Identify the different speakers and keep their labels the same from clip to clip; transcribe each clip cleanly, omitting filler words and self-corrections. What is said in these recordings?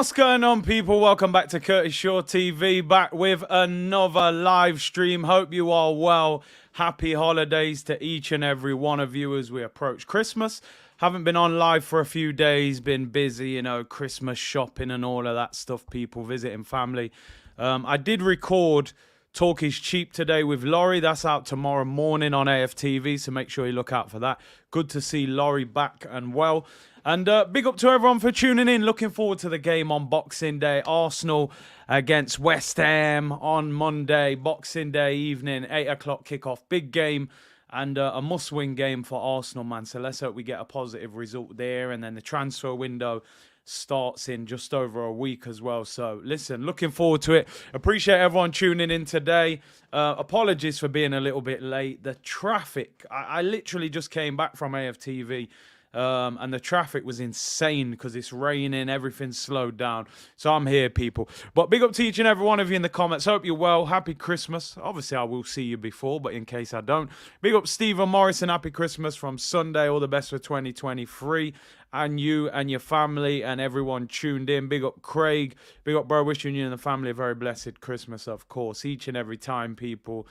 Speaker 1: What's going on, people? Welcome back to Curtis Shaw TV, back with another live stream. Hope you are well. Happy holidays to each and every one of you as we approach Christmas. Haven't been on live for a few days, been busy, you know, Christmas shopping and all of that stuff, people visiting family. I did record Talk is Cheap today with Laurie. That's out tomorrow morning on AFTV, so make sure you look out for that. Good to see Laurie back and well. And big up to everyone for tuning in. Looking forward to the game on Boxing Day. Arsenal against West Ham on Monday. Boxing Day evening, 8 o'clock kickoff. Big game and a must-win game for Arsenal, man. So let's hope we get a positive result there. And then the transfer window starts in just over a week as well. So listen, looking forward to it. Appreciate everyone tuning in today. Apologies for being a little bit late. The traffic, I literally just came back from AFTV. And the traffic was insane because it's raining, everything's slowed down. So I'm here, people. But big up to each and every one of you in the comments. Hope you're well. Happy Christmas. Obviously, I will see you before, but in case I don't. Big up Stephen Morrison. Happy Christmas from Sunday. All the best for 2023. And you and your family and everyone tuned in. Big up Craig. Big up, bro. Wishing you and the family a very blessed Christmas, of course. Each and every time, people.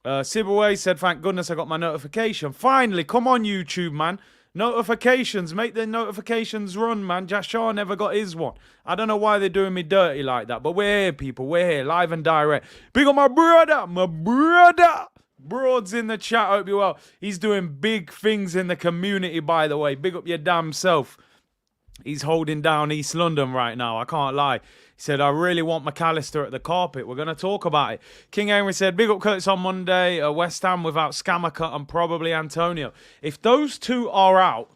Speaker 1: Sibaway said, thank goodness I got my notification. Finally, come on, YouTube, man. Notifications, make the notifications run, man. Jashar never got his one. I don't know why they're doing me dirty like that, but we're here, people. We're here, live and direct. Big up my brother, Broad's in the chat, hope you're well. He's doing big things in the community, by the way. Big up your damn self. He's holding down East London right now, I can't lie. He said, I really want Macallister at the carpet. We're going to talk about it. King Henry said, big up Curtis on Monday. West Ham without Scamacca and probably Antonio. If those two are out,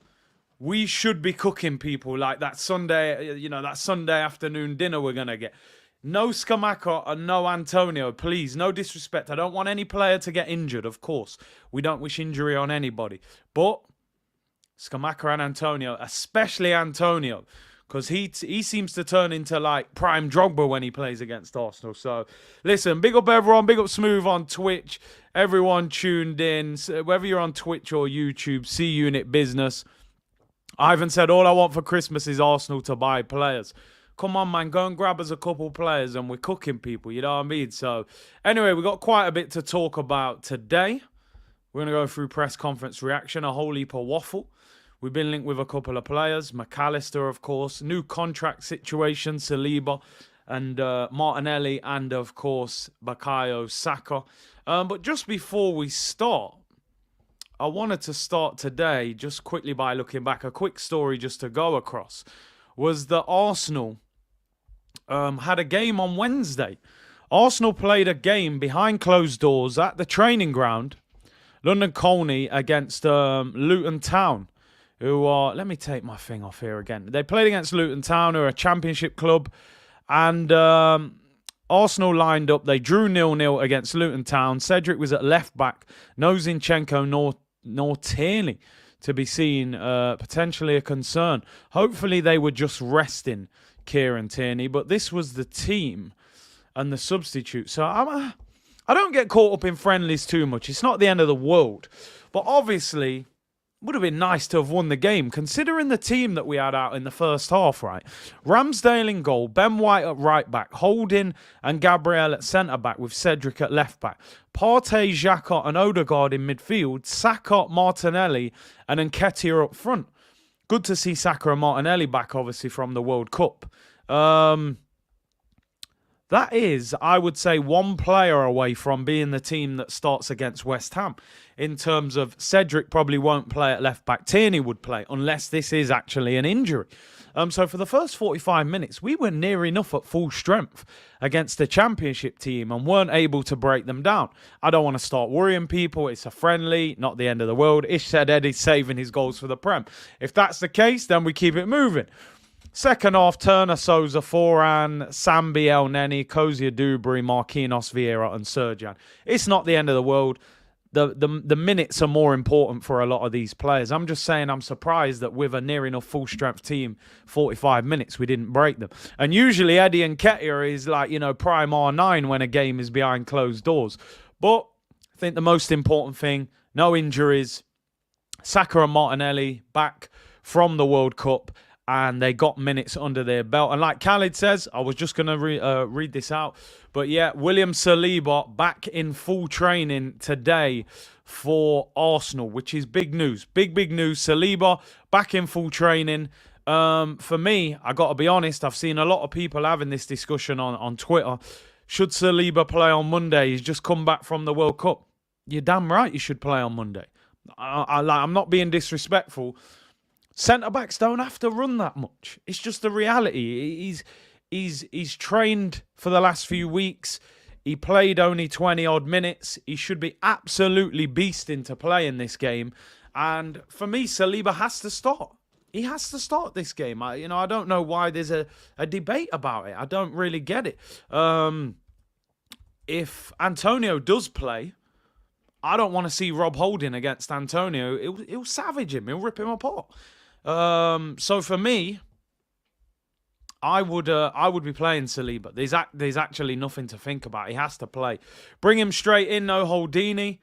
Speaker 1: we should be cooking, people. Like that Sunday, you know, that Sunday afternoon dinner we're going to get. No Scamacca and no Antonio, please. No disrespect. I don't want any player to get injured, of course. We don't wish injury on anybody. But Scamacca and Antonio, especially Antonio, because he seems to turn into like prime Drogba when he plays against Arsenal. So listen, big up everyone, big up Smooth on Twitch, everyone tuned in, whether you're on Twitch or YouTube, C-Unit Business. Ivan said, all I want for Christmas is Arsenal to buy players. Come on, man, go and grab us a couple players and we're cooking, people, you know what I mean? So anyway, we've got quite a bit to talk about today. We're going to go through press conference reaction, a whole heap of waffle. We've been linked with a couple of players. Macallister, of course. New contract situation, Saliba and Martinelli. And, of course, Bukayo Saka. But just before we start, I wanted to start today just quickly by looking back. A quick story just to go across was that Arsenal had a game on Wednesday. Arsenal played a game behind closed doors at the training ground, London Colney, against Luton Town. Who are, let me take my thing off here again. They played against Luton Town, who are a championship club. And Arsenal lined up. They drew 0-0 against Luton Town. Cedric was at left back. No Zinchenko nor Toney to be seen. Potentially a concern. Hopefully they were just resting Kieran Tierney. But this was the team and the substitute. So I don't get caught up in friendlies too much. It's not the end of the world. But obviously, would have been nice to have won the game, considering the team that we had out in the first half, right? Ramsdale in goal, Ben White at right back, Holding and Gabriel at centre back with Cedric at left back. Partey, Xhaka and Odegaard in midfield, Saka, Martinelli and Nketiah up front. Good to see Saka and Martinelli back, obviously, from the World Cup. That is, I would say, one player away from being the team that starts against West Ham. In terms of Cedric probably won't play at left back. Tierney would play unless this is actually an injury. So for the first 45 minutes, we were near enough at full strength against the championship team and weren't able to break them down. I don't want to start worrying people. It's a friendly, not the end of the world. Ish said Eddie's saving his goals for the Prem. If that's the case, then we keep it moving. Second half, Turner, Souza, Foran, Sambi, El Neni, Kozia, Dubry, Marquinhos, Vieira and Serjan. It's not the end of the world. The minutes are more important for a lot of these players. I'm just saying I'm surprised that with a near enough full strength team, 45 minutes, we didn't break them. And usually Eddie and Nketiah is like, you know, prime R9 when a game is behind closed doors. But I think the most important thing, no injuries. Saka and Martinelli back from the World Cup. and they got minutes under their belt. And like Khalid says, I was just going to read this out. But yeah, William Saliba back in full training today for Arsenal, which is big news. Big news. Saliba back in full training. For me, I got to be honest, I've seen a lot of people having this discussion on Twitter. Should Saliba play on Monday? He's just come back from the World Cup. You're damn right you should play on Monday. I'm not being disrespectful. Centre-backs don't have to run that much. It's just the reality. He's trained for the last few weeks. He played only 20-odd minutes. He should be absolutely beasting to play in this game. And for me, Saliba has to start. He has to start this game. I don't know why there's a debate about it. I don't really get it. If Antonio does play, I don't want to see Rob Holding against Antonio. He'll savage him. He'll rip him apart. So for me, I would be playing Saliba. There's actually nothing to think about. He has to play. Bring him straight in. No Holdini.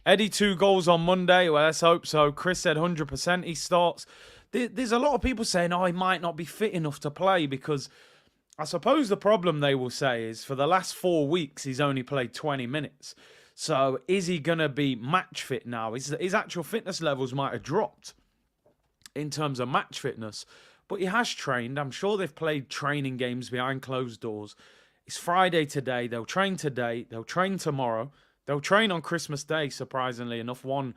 Speaker 1: Eddie 2 goals on Monday. Well, let's hope so. Chris said 100% he starts. There's a lot of people saying, he might not be fit enough to play, because I suppose the problem they will say is for the last 4 weeks he's only played 20 minutes. So is he going to be match fit now? His actual fitness levels might have dropped in terms of match fitness. But he has trained. I'm sure they've played training games behind closed doors. It's Friday today. They'll train today. They'll train tomorrow. They'll train on Christmas Day, surprisingly enough. One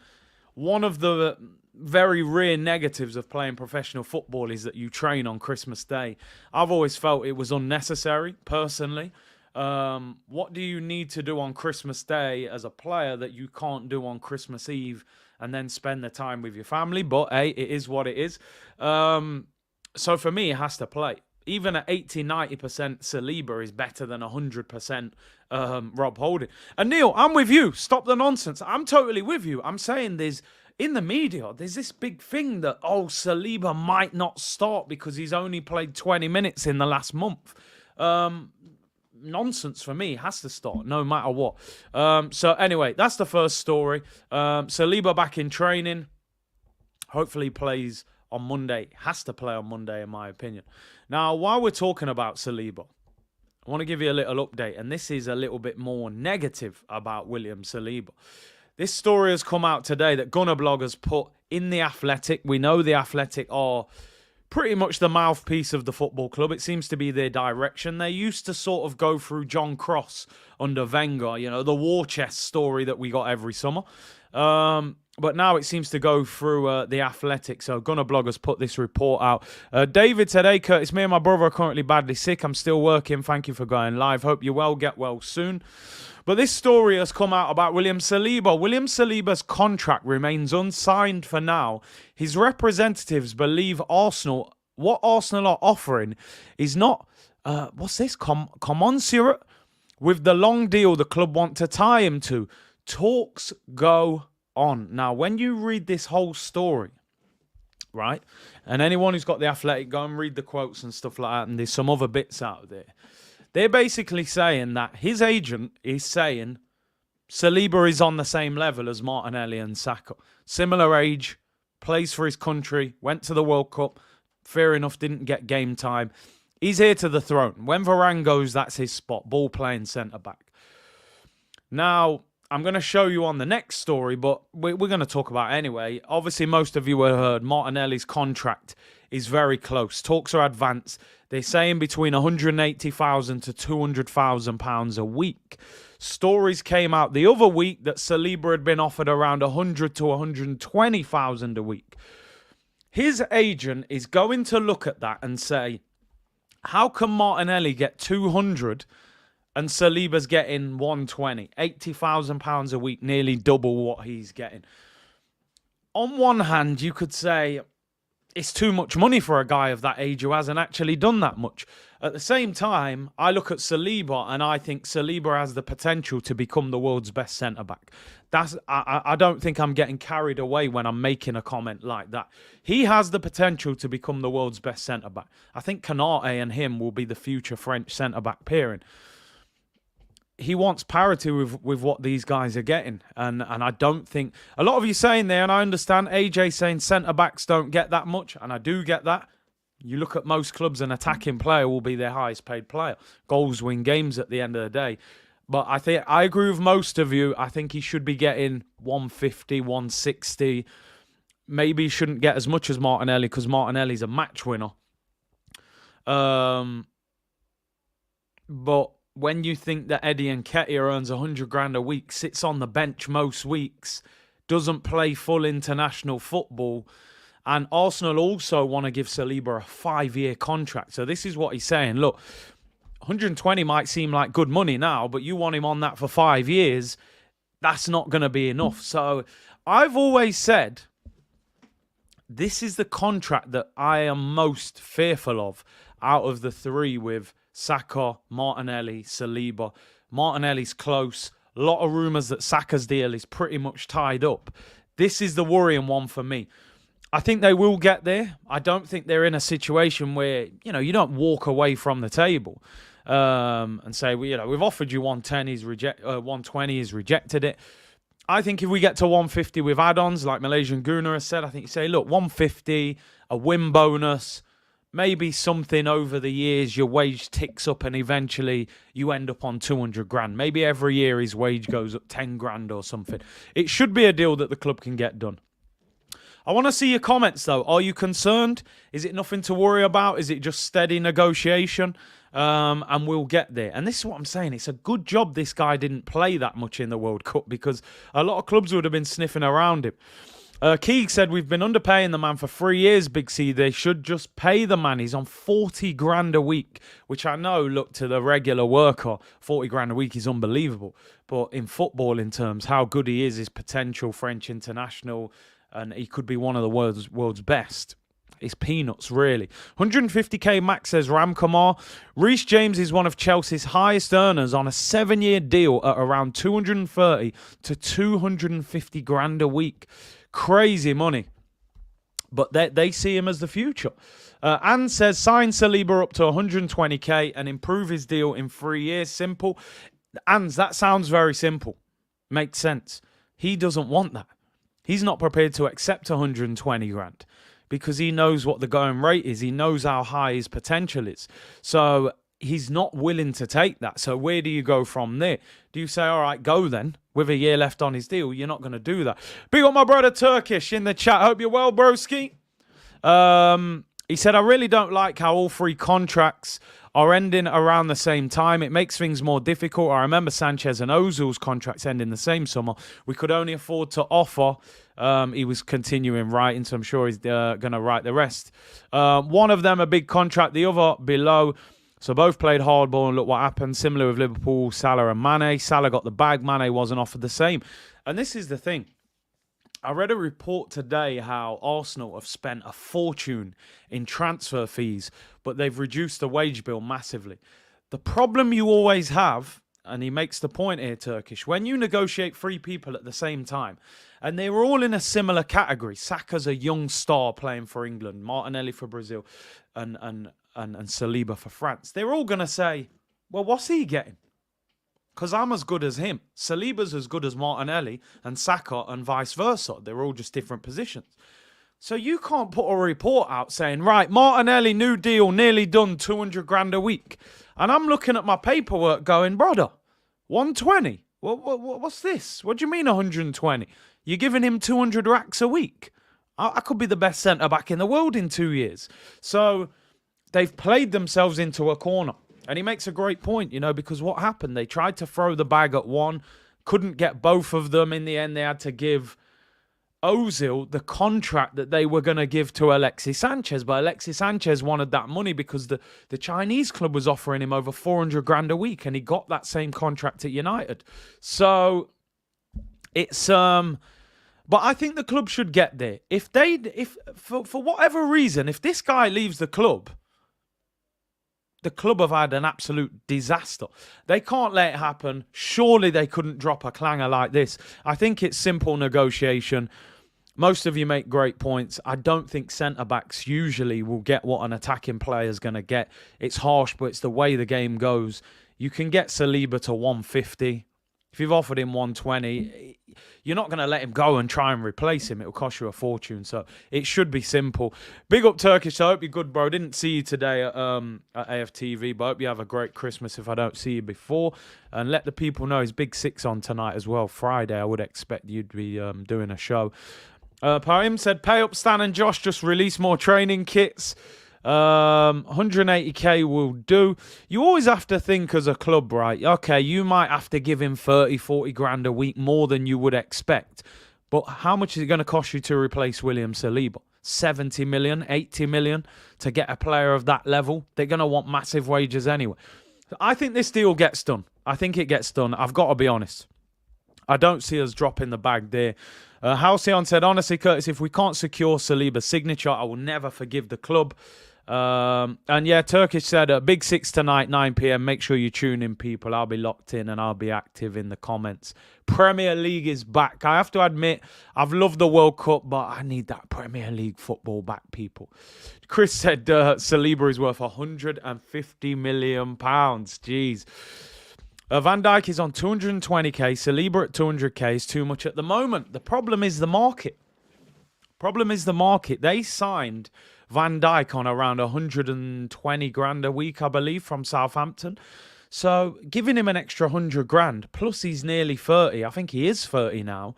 Speaker 1: of the very rare negatives of playing professional football is that you train on Christmas Day. I've always felt it was unnecessary, personally. What do you need to do on Christmas Day as a player that you can't do on Christmas Eve and then spend the time with your family? But hey, it is what it is. So for me, it has to play. Even at 80-90%, Saliba is better than 100% Rob Holding. And Neil, I'm with you. Stop the nonsense. I'm totally with you. I'm saying in the media, there's this big thing that, Saliba might not start because he's only played 20 minutes in the last month. Nonsense for me. It has to start no matter what. So anyway, that's the first story. Saliba back in training. Hopefully plays on Monday. Has to play on Monday, in my opinion. Now, while we're talking about Saliba, I want to give you a little update, and this is a little bit more negative about William Saliba. This story has come out today that Gunner Blog has put in The Athletic. We know The Athletic are pretty much the mouthpiece of the football club. It seems to be their direction. They used to sort of go through John Cross under Wenger, the war chest story that we got every summer. But now it seems to go through The Athletic. So Gunner Blog has put this report out. David said, "Hey, Curtis, me and my brother are currently badly sick. I'm still working. Thank you for going live. Hope you're well. Get well soon." But this story has come out about William Saliba. William Saliba's contract remains unsigned for now. His representatives believe what Arsenal are offering is not, commensurate with the long deal the club want to tie him to. Talks go on. Now, when you read this whole story, right, and anyone who's got The Athletic, go and read the quotes and stuff like that, and there's some other bits out there. They're basically saying that his agent is saying Saliba is on the same level as Martinelli and Saka. Similar age, plays for his country, went to the World Cup, fair enough, didn't get game time. He's here to the throne. When Varane goes, that's his spot, ball playing centre-back. Now, I'm going to show you on the next story, but we're going to talk about it anyway. Obviously, most of you have heard Martinelli's contract is very close. Talks are advanced. They're saying between £180,000 to £200,000 a week. Stories came out the other week that Saliba had been offered around £100,000 to £120,000 a week. His agent is going to look at that and say, how can Martinelli get 200 and Saliba's getting 120? £80,000 a week, nearly double what he's getting. On one hand, you could say it's too much money for a guy of that age who hasn't actually done that much. At the same time, I look at Saliba and I think Saliba has the potential to become the world's best centre-back. I don't think I'm getting carried away when I'm making a comment like that. He has the potential to become the world's best centre-back. I think Konate and him will be the future French centre-back pairing. He wants parity with what these guys are getting. And I don't think... A lot of you saying there, and I understand AJ saying centre-backs don't get that much, and I do get that. You look at most clubs, an attacking player will be their highest paid player. Goals win games at the end of the day. But I agree with most of you. I think he should be getting 150, 160. Maybe he shouldn't get as much as Martinelli because Martinelli's a match winner. But when you think that Eddie Nketiah earns 100 grand a week, sits on the bench most weeks, doesn't play full international football, and Arsenal also want to give Saliba a 5-year contract. So this is what he's saying. Look, 120 might seem like good money now, but you want him on that for 5 years. That's not going to be enough. So I've always said this is the contract that I am most fearful of out of the three with Saka, Martinelli, Saliba. Martinelli's close. A lot of rumours that Saka's deal is pretty much tied up. This is the worrying one for me. I think they will get there. I don't think they're in a situation where, you don't walk away from the table and say, well, we've offered you 110, 120, he's rejected it. I think if we get to 150 with add-ons, like Malaysian Guna has said, I think you say, look, 150, a win bonus, maybe something over the years, your wage ticks up and eventually you end up on 200 grand. Maybe every year his wage goes up 10 grand or something. It should be a deal that the club can get done. I want to see your comments, though. Are you concerned? Is it nothing to worry about? Is it just steady negotiation? And we'll get there. And this is what I'm saying. It's a good job this guy didn't play that much in the World Cup because a lot of clubs would have been sniffing around him. Keeg said, we've been underpaying the man for 3 years, Big C. They should just pay the man. He's on 40 grand a week, which I know, look, to the regular worker, 40 grand a week is unbelievable. But in footballing terms, how good he is, his potential, French international, and he could be one of the world's best. It's peanuts, really. 150k max, says Ramkumar. Reece James is one of Chelsea's highest earners on a 7-year deal at around 230 to 250 grand a week. Crazy money. But they see him as the future. Anne says, sign Saliba up to 120k and improve his deal in 3 years. Simple. Anne's, that sounds very simple. Makes sense. He doesn't want that. He's not prepared to accept 120 grand because he knows what the going rate is. He knows how high his potential is. So he's not willing to take that. So where do you go from there? Do you say, all right, go then, with a year left on his deal? You're not going to do that. Big up my brother Turkish in the chat. Hope you're well, broski. He said, I really don't like how all 3 contracts are ending around the same time. It makes things more difficult. I remember Sanchez and Ozil's contracts ending the same summer. We could only afford to offer. He was continuing writing, so I'm sure he's going to write the rest. One of them a big contract, the other below. So both played hardball and look what happened. Similar with Liverpool, Salah and Mane. Salah got the bag. Mane wasn't offered the same. And this is the thing. I read a report today how Arsenal have spent a fortune in transfer fees, but they've reduced the wage bill massively. The problem you always have, and he makes the point here, Turkish, when you negotiate 3 people at the same time, and they were all in a similar category. Saka's a young star playing for England, Martinelli for Brazil, and Saliba for France. They're all going to say, well, what's he getting? Because I'm as good as him. Saliba's as good as Martinelli and Saka and vice versa. They're all just different positions. So you can't put a report out saying, right, Martinelli, new deal, nearly done, 200 grand a week. And I'm looking at my paperwork going, brother, 120? What's this? What do you mean 120? You're giving him 200 racks a week. I could be the best centre-back in the world in 2 years. So they've played themselves into a corner. And he makes a great point, because what happened? They tried to throw the bag at one, couldn't get both of them. In the end, they had to give Ozil the contract that they were going to give to Alexis Sanchez. But Alexis Sanchez wanted that money because the Chinese club was offering him over 400 grand a week, and he got that same contract at United. So it's but I think the club should get there. If for whatever reason, if this guy leaves the club have had an absolute disaster. They can't let it happen. Surely they couldn't drop a clanger like this. I think it's simple negotiation. Most of you make great points. I don't think centre-backs usually will get what an attacking player is going to get. It's harsh, but it's the way the game goes. You can get Saliba to 150. If you've offered him 120, you're not going to let him go and try and replace him. It'll cost you a fortune. So it should be simple. Big up Turkish. I hope you're good, bro. Didn't see you today at AFTV, but I hope you have a great Christmas if I don't see you before. And let the people know his Big Six on tonight as well. Friday, I would expect you'd be doing a show. Paim said, pay up Stan and Josh, just release more training kits. 180k will do. You always have to think as a club, right? Okay, you might have to give him 30, 40 grand a week more than you would expect. But how much is it going to cost you to replace William Saliba? 70 million, 80 million to get a player of that level? They're going to want massive wages anyway. I think this deal gets done. I think it gets done. I've got to be honest. I don't see us dropping the bag there. Halcyon said, honestly, Curtis, if we can't secure Saliba's signature, I will never forgive the club. And yeah, Turkish said, Big Six tonight, 9 p.m. Make sure you tune in, people. I'll be locked in and I'll be active in the comments. Premier League is back. I have to admit, I've loved the World Cup, but I need that Premier League football back, people. Chris said Saliba is worth 150 million pounds. Jeez. Van Dijk is on 220k. Saliba at 200k is too much at the moment. The problem is the market. They signed Van Dijk on around 120 grand a week, I believe, from Southampton. So giving him an extra 100 grand, plus he's nearly 30. I think he is 30 now.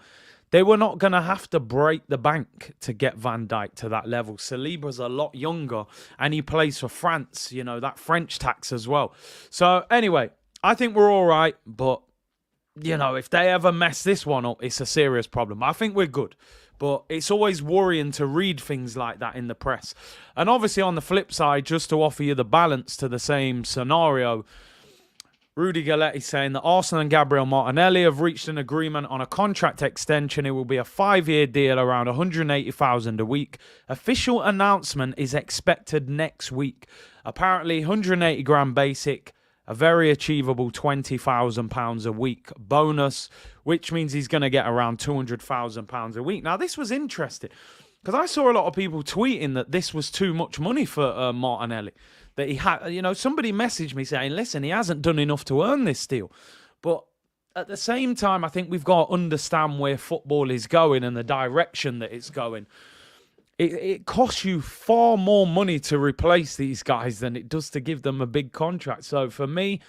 Speaker 1: They were not going to have to break the bank to get Van Dijk to that level. Saliba's a lot younger and he plays for France, you know, that French tax as well. So anyway, I think we're all right, but, you know, if they ever mess this one up, it's a serious problem. I think we're good, but it's always worrying to read things like that in the press. And obviously on the flip side, just to offer you the balance to the same scenario, Rudy Galletti saying that Arsenal and Gabriel Martinelli have reached an agreement on a contract extension. It will be a 5-year deal around 180,000 a week. Official announcement is expected next week. Apparently 180 grand basic, a very achievable £20,000 a week bonus, which means he's going to get around £200,000 a week. Now, this was interesting because I saw a lot of people tweeting that this was too much money for Martinelli. That he had, you know, somebody messaged me saying, listen, he hasn't done enough to earn this deal. But at the same time, I think we've got to understand where football is going and the direction that it's going. It costs you far more money to replace these guys than it does to give them a big contract. So for me,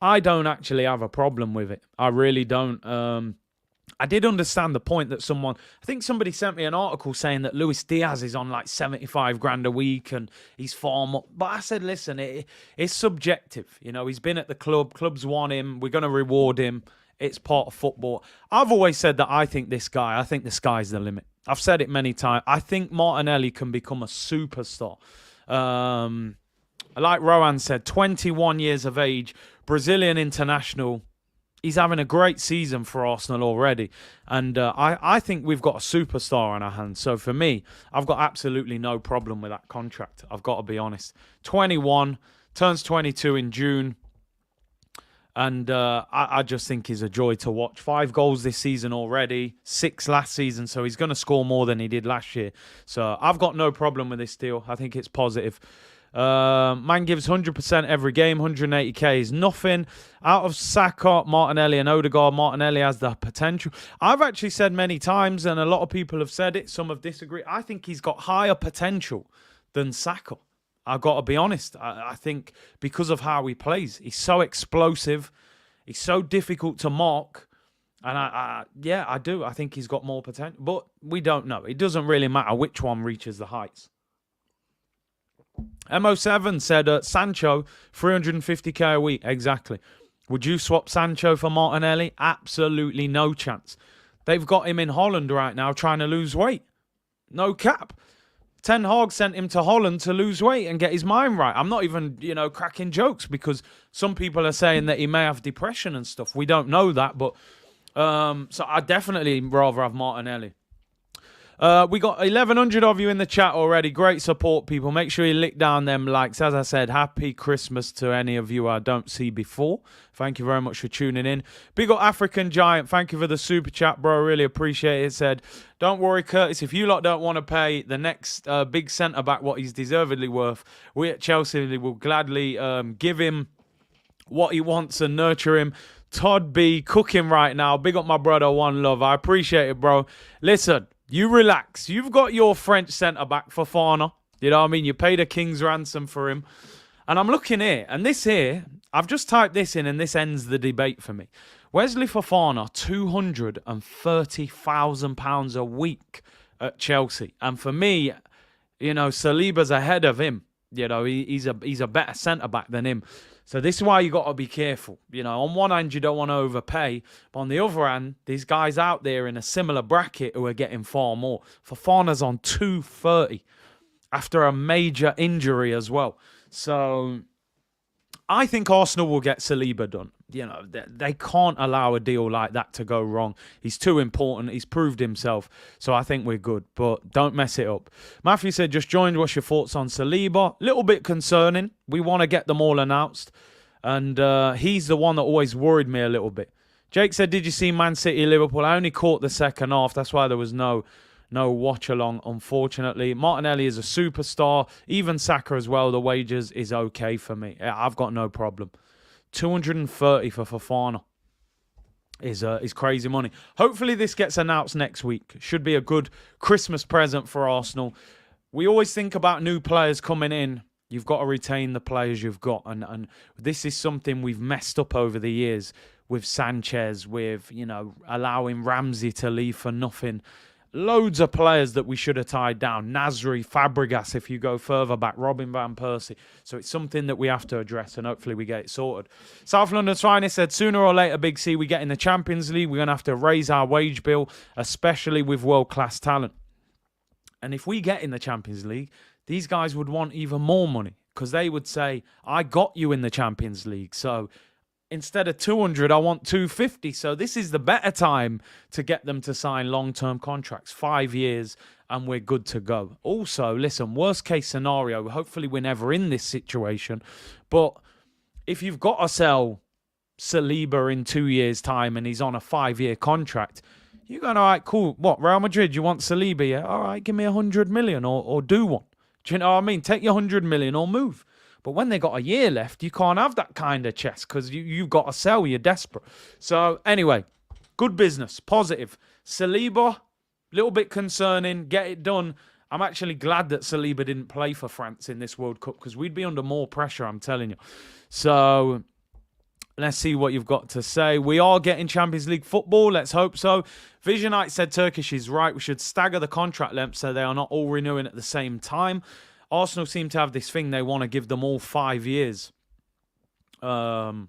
Speaker 1: I don't actually have a problem with it. I really don't. I did understand the point that I think somebody sent me an article saying that Luis Diaz is on like 75 grand a week and he's far more. But I said, listen, it's subjective. You know, he's been at the club. Clubs want him. We're going to reward him. It's part of football. I've always said that I think the sky's the limit. I've said it many times. I think Martinelli can become a superstar. Like Rohan said, 21 years of age, Brazilian international. He's having a great season for Arsenal already. And I think we've got a superstar on our hands. So for me, I've got absolutely no problem with that contract. I've got to be honest. 21, turns 22 in June. And I just think he's a joy to watch. 5 goals this season already, 6 last season. So he's going to score more than he did last year. So I've got no problem with this deal. I think it's positive. Man gives 100% every game. 180k is nothing. Out of Saka, Martinelli and Odegaard, Martinelli has the potential. I've actually said many times, and a lot of people have said it, some have disagreed. I think he's got higher potential than Saka. I've got to be honest. I think because of how he plays, he's so explosive. He's so difficult to mark. And I do. I think he's got more potential. But we don't know. It doesn't really matter which one reaches the heights. MO7 said, Sancho, 350k a week. Exactly. Would you swap Sancho for Martinelli? Absolutely no chance. They've got him in Holland right now trying to lose weight. No cap. Ten Hag sent him to Holland to lose weight and get his mind right. I'm not even, cracking jokes because some people are saying that he may have depression and stuff. We don't know that, but so I'd definitely rather have Martinelli. We got 1,100 of you in the chat already. Great support, people. Make sure you lick down them likes. As I said, happy Christmas to any of you I don't see before. Thank you very much for tuning in. Big ol' African Giant, thank you for the super chat, bro. Really appreciate it. Said, don't worry, Curtis. If you lot don't want to pay the next big centre-back what he's deservedly worth, we at Chelsea will gladly give him what he wants and nurture him Todd B cooking right now. Big up my brother, one love. I appreciate it, bro. Listen, you relax. You've got your French centre-back, Fofana. You know what I mean? You paid a king's ransom for him. And I'm looking here, and this here, I've just typed this in, and this ends the debate for me. Wesley Fofana, £230,000 a week at Chelsea. And for me, you know, Saliba's ahead of him. You know, he's a better centre-back than him. So this is why you got to be careful. You know, on one hand, you don't want to overpay. But on the other hand, these guys out there in a similar bracket who are getting far more. Fofana's on 230 after a major injury as well. So I think Arsenal will get Saliba done. You know, they can't allow a deal like that to go wrong. He's too important. He's proved himself. So I think we're good. But don't mess it up. Matthew said, just joined. What's your thoughts on Saliba? Little bit concerning. We want to get them all announced. And he's the one that always worried me a little bit. Jake said, did you see Man City, Liverpool? I only caught the second half. That's why there was no watch along, unfortunately. Martinelli is a superstar. Even Saka as well. The wages is okay for me. I've got no problem. 230 for Fofana is crazy money. Hopefully this gets announced next week. Should be a good Christmas present for Arsenal. We always think about new players coming in. You've got to retain the players you've got. And this is something we've messed up over the years with Sanchez, with, you know, allowing Ramsey to leave for nothing. Loads of players that we should have tied down. Nasri, Fabregas, if you go further back, Robin Van Persie. So it's something that we have to address, and hopefully we get it sorted. South London's Finest said, sooner or later, Big C, we get in the Champions League. We're going to have to raise our wage bill, especially with world-class talent. And if we get in the Champions League, these guys would want even more money, because they would say, I got you in the Champions League, so instead of 200, I want 250. So this is the better time to get them to sign long-term contracts, 5 years, and we're good to go. Also, listen, worst case scenario, hopefully we're never in this situation, but if you've got to sell Saliba in 2 years' time and he's on a 5-year contract, you're going, all right, cool. What, Real Madrid, you want Saliba? Yeah, all right, give me 100 million or do one. Do you know what I mean? Take your 100 million or move. But when they got a year left, you can't have that kind of chest because you've got to sell. You're desperate. So anyway, good business. Positive. Saliba, little bit concerning. Get it done. I'm actually glad that Saliba didn't play for France in this World Cup because we'd be under more pressure, I'm telling you. So let's see what you've got to say. We are getting Champions League football. Let's hope so. Visionite said Turkish is right. We should stagger the contract length so they are not all renewing at the same time. Arsenal seem to have this thing. They want to give them all 5 years. So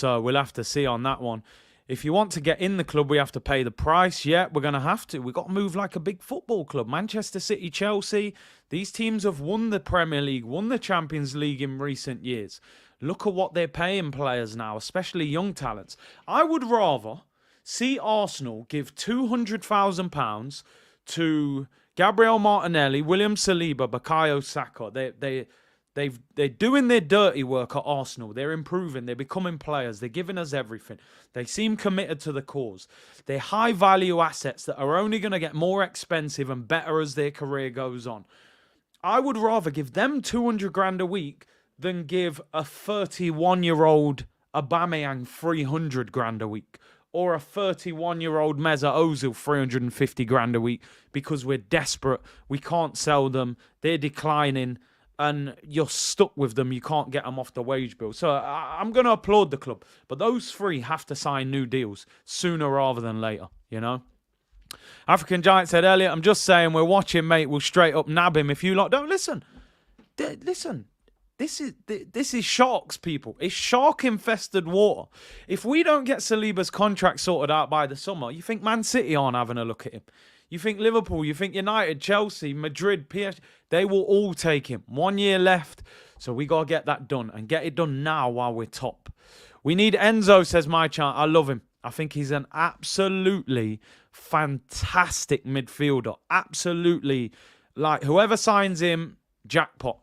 Speaker 1: we'll have to see on that one. If you want to get in the club, we have to pay the price. Yeah, we're going to have to. We've got to move like a big football club. Manchester City, Chelsea, these teams have won the Premier League, won the Champions League in recent years. Look at what they're paying players now, especially young talents. I would rather see Arsenal give £200,000 to Gabriel Martinelli, William Saliba, Bukayo Saka. They're doing their dirty work at Arsenal. They're improving. They're becoming players. They're giving us everything. They seem committed to the cause. They're high-value assets that are only going to get more expensive and better as their career goes on. I would rather give them 200 grand a week than give a 31-year-old Aubameyang 300 grand a week. Or a 31-year-old Mesut Ozil 350 grand a week because we're desperate. We can't sell them. They're declining. And you're stuck with them. You can't get them off the wage bill. So I'm going to applaud the club. But those three have to sign new deals sooner rather than later, you know. African Giant said earlier, I'm just saying we're watching, mate. We'll straight up nab him if you lot don't listen. Listen. This is sharks, people. It's shark-infested water. If we don't get Saliba's contract sorted out by the summer, you think Man City aren't having a look at him? You think Liverpool, you think United, Chelsea, Madrid, PSG, they will all take him. 1 year left, so we got to get that done and get it done now while we're top. We need Enzo, says my chant. I love him. I think he's an absolutely fantastic midfielder. Absolutely, like whoever signs him, jackpot.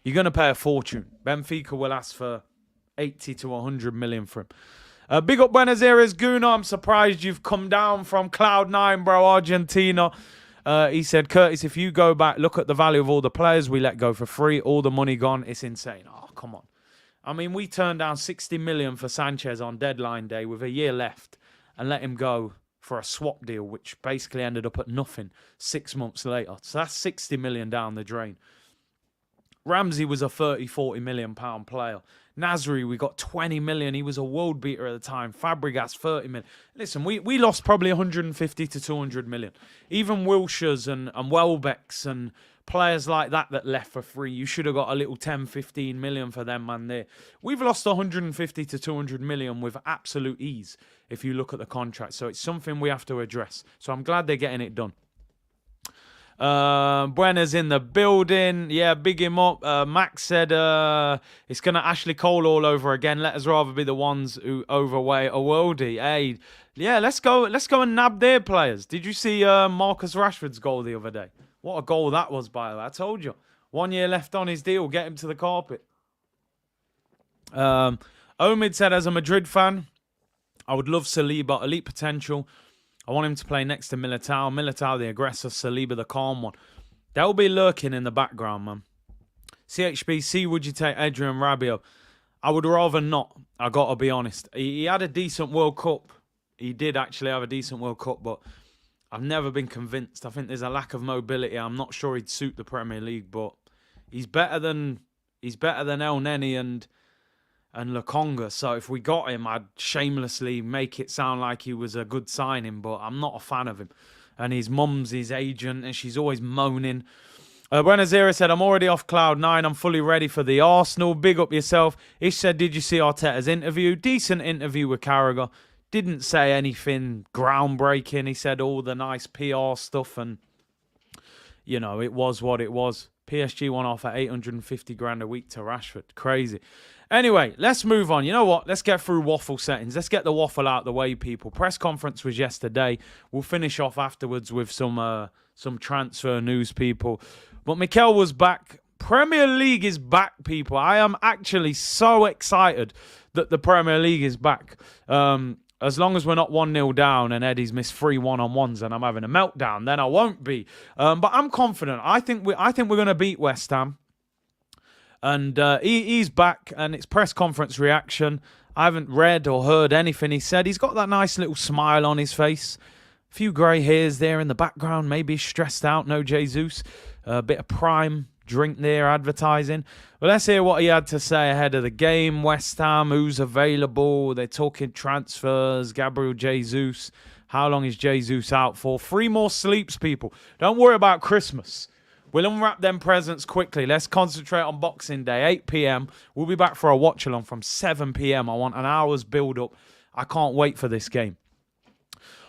Speaker 1: You're going to pay a fortune. Benfica will ask for 80 to 100 million for him. Big up Buenos Aires, Guna. I'm surprised you've come down from Cloud 9, bro, Argentina. He said, Curtis, if you go back, look at the value of all the players we let go for free. All the money gone. It's insane. Oh, come on. I mean, we turned down 60 million for Sanchez on deadline day with a year left and let him go for a swap deal, which basically ended up at nothing 6 months later. So that's 60 million down the drain. Ramsey was a 30, 40 million pound player. Nasri, we got 20 million. He was a world beater at the time. Fabregas, 30 million. Listen, we lost probably 150 to 200 million. Even Wilshire's and Welbeck's and players like that left for free. You should have got a little 10, 15 million for them, man, there. We've lost 150 to 200 million with absolute ease if you look at the contract. So it's something we have to address. So I'm glad they're getting it done. Buena's in the building. Yeah, big him up. Max said it's going to Ashley Cole all over again. Let us rather be the ones who overweigh a worldie. Hey, yeah, let's go and nab their players. Did you see Marcus Rashford's goal the other day? What a goal that was, by the way. I told you. 1 year left on his deal. Get him to the carpet. Omid said, as a Madrid fan, I would love Saliba, elite potential. I want him to play next to Militao. Militao, the aggressor, Saliba, the calm one. They'll be lurking in the background, man. CHBC, would you take Adrian Rabiot? I would rather not. I got to be honest. He had a decent World Cup. He did actually have a decent World Cup, but I've never been convinced. I think there's a lack of mobility. I'm not sure he'd suit the Premier League, but he's better than El Neni and Lokonga. So if we got him, I'd shamelessly make it sound like he was a good signing, but I'm not a fan of him. And his mum's his agent, and she's always moaning. Buenos Aires said, I'm already off cloud 9. I'm fully ready for the Arsenal. Big up yourself. Ish said, did you see Arteta's interview? Decent interview with Carragher. Didn't say anything groundbreaking. He said all the nice PR stuff, and, you know, it was what it was. PSG won off at 850 grand a week to Rashford. Crazy. Anyway, let's move on. You know what? Let's get through waffle settings. Let's get the waffle out of the way, people. Press conference was yesterday. We'll finish off afterwards with some transfer news, people. But Mikel was back. Premier League is back, people. I am actually so excited that the Premier League is back. As long as we're not 1-0 down and Eddie's missed 3 1-on-1s and I'm having a meltdown, then I won't be. But I'm confident. I think we're going to beat West Ham. And he's back, and it's press conference reaction. I haven't read or heard anything he said. He's got that nice little smile on his face. A few grey hairs there in the background. Maybe stressed out. No Jesus. A bit of prime drink there advertising. But let's hear what he had to say ahead of the game. West Ham, who's available. They're talking transfers. Gabriel Jesus. How long is Jesus out for? 3 more sleeps, people. Don't worry about Christmas. We'll unwrap them presents quickly. Let's concentrate on Boxing Day, 8 p.m. We'll be back for a watch-along from 7 p.m. I want an hour's build-up. I can't wait for this game.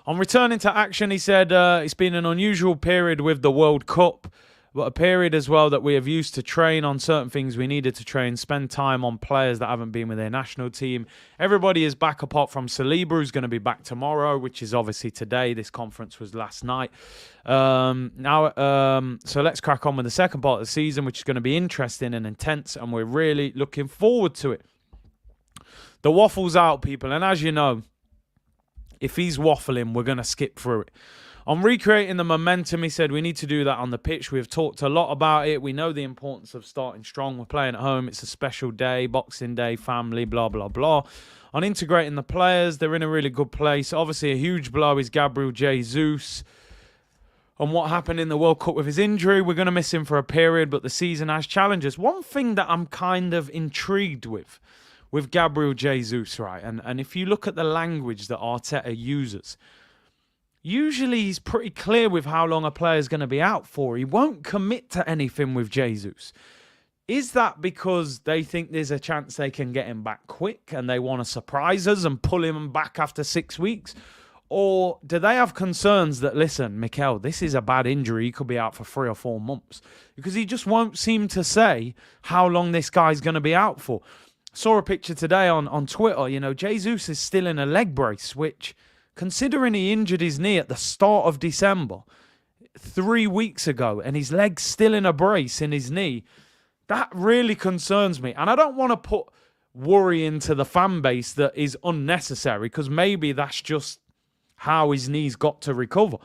Speaker 1: On returning to action, he said it's been an unusual period with the World Cup, but a period as well that we have used to train on certain things we needed to train, spend time on players that haven't been with their national team. Everybody is back apart from Saliba, who's going to be back tomorrow, which is obviously today. This conference was last night. So let's crack on with the second part of the season, which is going to be interesting and intense, and we're really looking forward to it. The waffle's out, people, and as you know, if he's waffling, we're going to skip through it. On recreating the momentum, he said we need to do that on the pitch. We've talked a lot about it. We know the importance of starting strong. We're playing at home. It's a special day, Boxing Day, family, blah, blah, blah. On integrating the players, they're in a really good place. Obviously, a huge blow is Gabriel Jesus. On what happened in the World Cup with his injury, we're going to miss him for a period, but the season has challenges. One thing that I'm kind of intrigued with Gabriel Jesus, right? And if you look at the language that Arteta uses, usually he's pretty clear with how long a player is going to be out for. He won't commit to anything with Jesus. Is that because they think there's a chance they can get him back quick and they want to surprise us and pull him back after 6 weeks? Or do they have concerns that, listen, Mikel, this is a bad injury. He could be out for 3 or 4 months. Because he just won't seem to say how long this guy's going to be out for. Saw a picture today on Twitter. You know, Jesus is still in a leg brace, which, considering he injured his knee at the start of December, 3 weeks ago, and his leg's still in a brace in his knee, that really concerns me. And I don't want to put worry into the fan base that is unnecessary, because maybe that's just how his knees got to recover.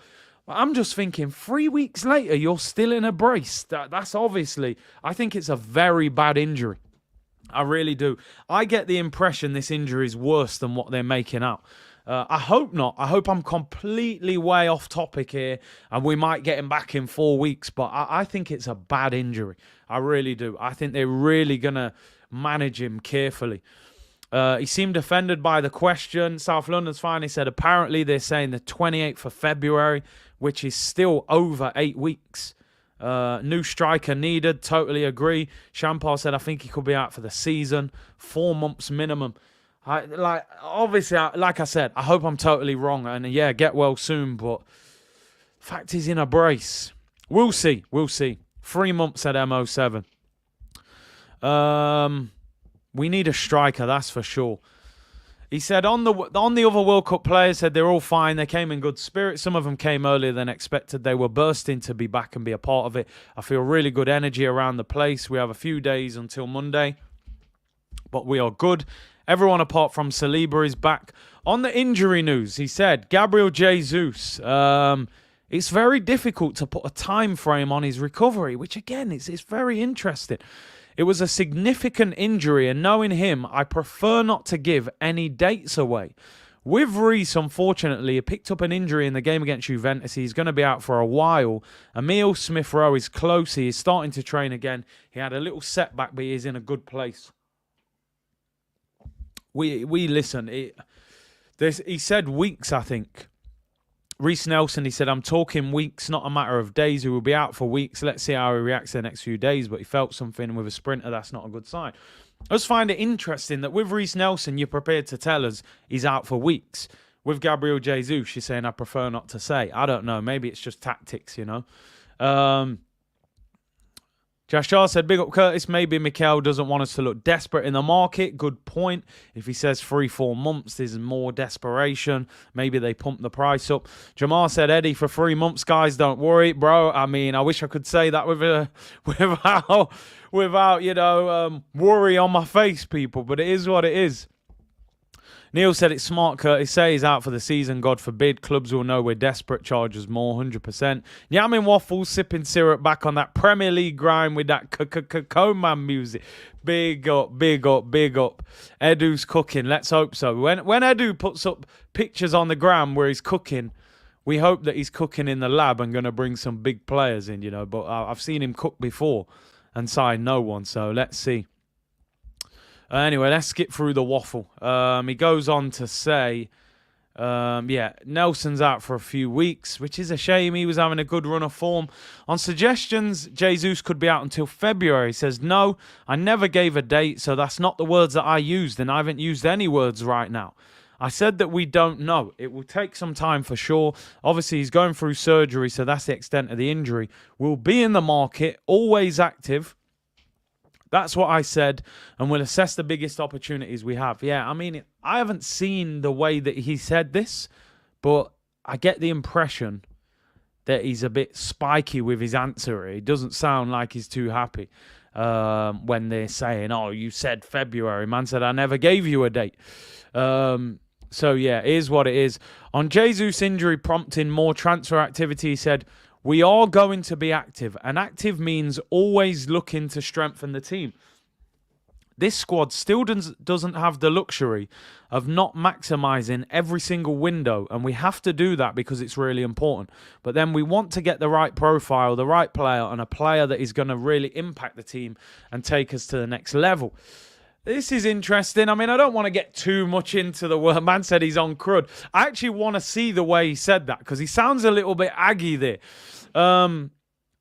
Speaker 1: But I'm just thinking, 3 weeks later, you're still in a brace. That's obviously, I think it's a very bad injury. I really do. I get the impression this injury is worse than what they're making out. I hope not. I hope I'm completely way off topic here and we might get him back in 4 weeks. But I think it's a bad injury. I really do. I think they're really going to manage him carefully. He seemed offended by the question. South London's finally said apparently they're saying the 28th of February, which is still over 8 weeks. New striker needed. Totally agree. Champar said, I think he could be out for the season. 4 months minimum. Obviously, like I said, I hope I'm totally wrong. And yeah, get well soon. But fact is in a brace. We'll see. 3 months at MO7. We need a striker, that's for sure. He said on the other World Cup players said they're all fine. They came in good spirit. Some of them came earlier than expected. They were bursting to be back and be a part of it. I feel really good energy around the place. We have a few days until Monday, but we are good. Everyone apart from Saliba is back. On the injury news, he said, Gabriel Jesus, it's very difficult to put a time frame on his recovery, which again, it's very interesting. It was a significant injury, and knowing him, I prefer not to give any dates away. With Reece, unfortunately, he picked up an injury in the game against Juventus. He's going to be out for a while. Emil Smith-Rowe is close. He is starting to train again. He had a little setback, but he is in a good place. We listen. He said weeks, I think. Reece Nelson, he said, I'm talking weeks, not a matter of days. He will be out for weeks. Let's see how he reacts the next few days. But he felt something with a sprinter. That's not a good sign. I just find it interesting that with Reece Nelson, you're prepared to tell us he's out for weeks. With Gabriel Jesus, you're saying, I prefer not to say. I don't know. Maybe it's just tactics, you know. Jashar said, big up Curtis. Maybe Mikel doesn't want us to look desperate in the market. Good point. If he says 3-4 months, there's more desperation. Maybe they pump the price up. Jamar said, Eddie, for 3 months, guys, don't worry, bro. I mean, I wish I could say that without you know, worry on my face, people. But it is what it is. Neil said it's smart, Curtis. Say he's out for the season, God forbid. Clubs will know we're desperate, charges more, 100%. Yamin Waffles sipping syrup back on that Premier League grind with that Coman music. Big up. Edu's cooking. Let's hope so. When Edu puts up pictures on the gram where he's cooking, we hope that he's cooking in the lab and going to bring some big players in, you know. But I've seen him cook before and sign no one, so let's see. Anyway, let's skip through the waffle. He goes on to say, Nelson's out for a few weeks, which is a shame. He was having a good run of form. On suggestions, Jesus could be out until February. He says, no, I never gave a date, so that's not the words that I used, and I haven't used any words right now. I said that we don't know. It will take some time for sure. Obviously, he's going through surgery, so that's the extent of the injury. We'll be in the market, always active. That's what I said, and we'll assess the biggest opportunities we have. Yeah, I mean, I haven't seen the way that he said this, but I get the impression that he's a bit spiky with his answer. It doesn't sound like he's too happy when they're saying, oh, you said February. Man said, I never gave you a date. So, yeah, it is what it is. On Jesus' injury prompting more transfer activity, he said, we are going to be active, and active means always looking to strengthen the team. This squad still doesn't have the luxury of not maximising every single window, and we have to do that because it's really important. But then we want to get the right profile, the right player, and a player that is going to really impact the team and take us to the next level. This is interesting. I mean, I don't want to get too much into the word. Man said he's on crud. I actually want to see the way he said that because he sounds a little bit aggy there.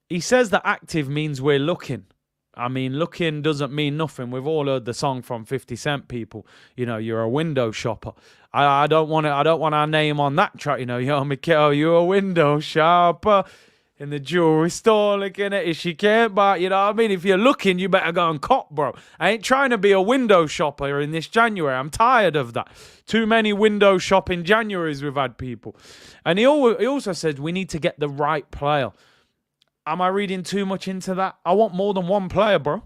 Speaker 1: He says that active means we're looking. I mean, looking doesn't mean nothing. We've all heard the song from 50 Cent, people. You know, you're a window shopper. I don't want our name on that track. You know, yo, Mikel, you're a window shopper. In the jewelry store looking at it, she can't buy, you know what I mean? If you're looking, you better go and cop, bro. I ain't trying to be a window shopper in this January. I'm tired of that. Too many window shopping Januaries we've had, people. And he also said we need to get the right player. Am I reading too much into that? I want more than one player, bro.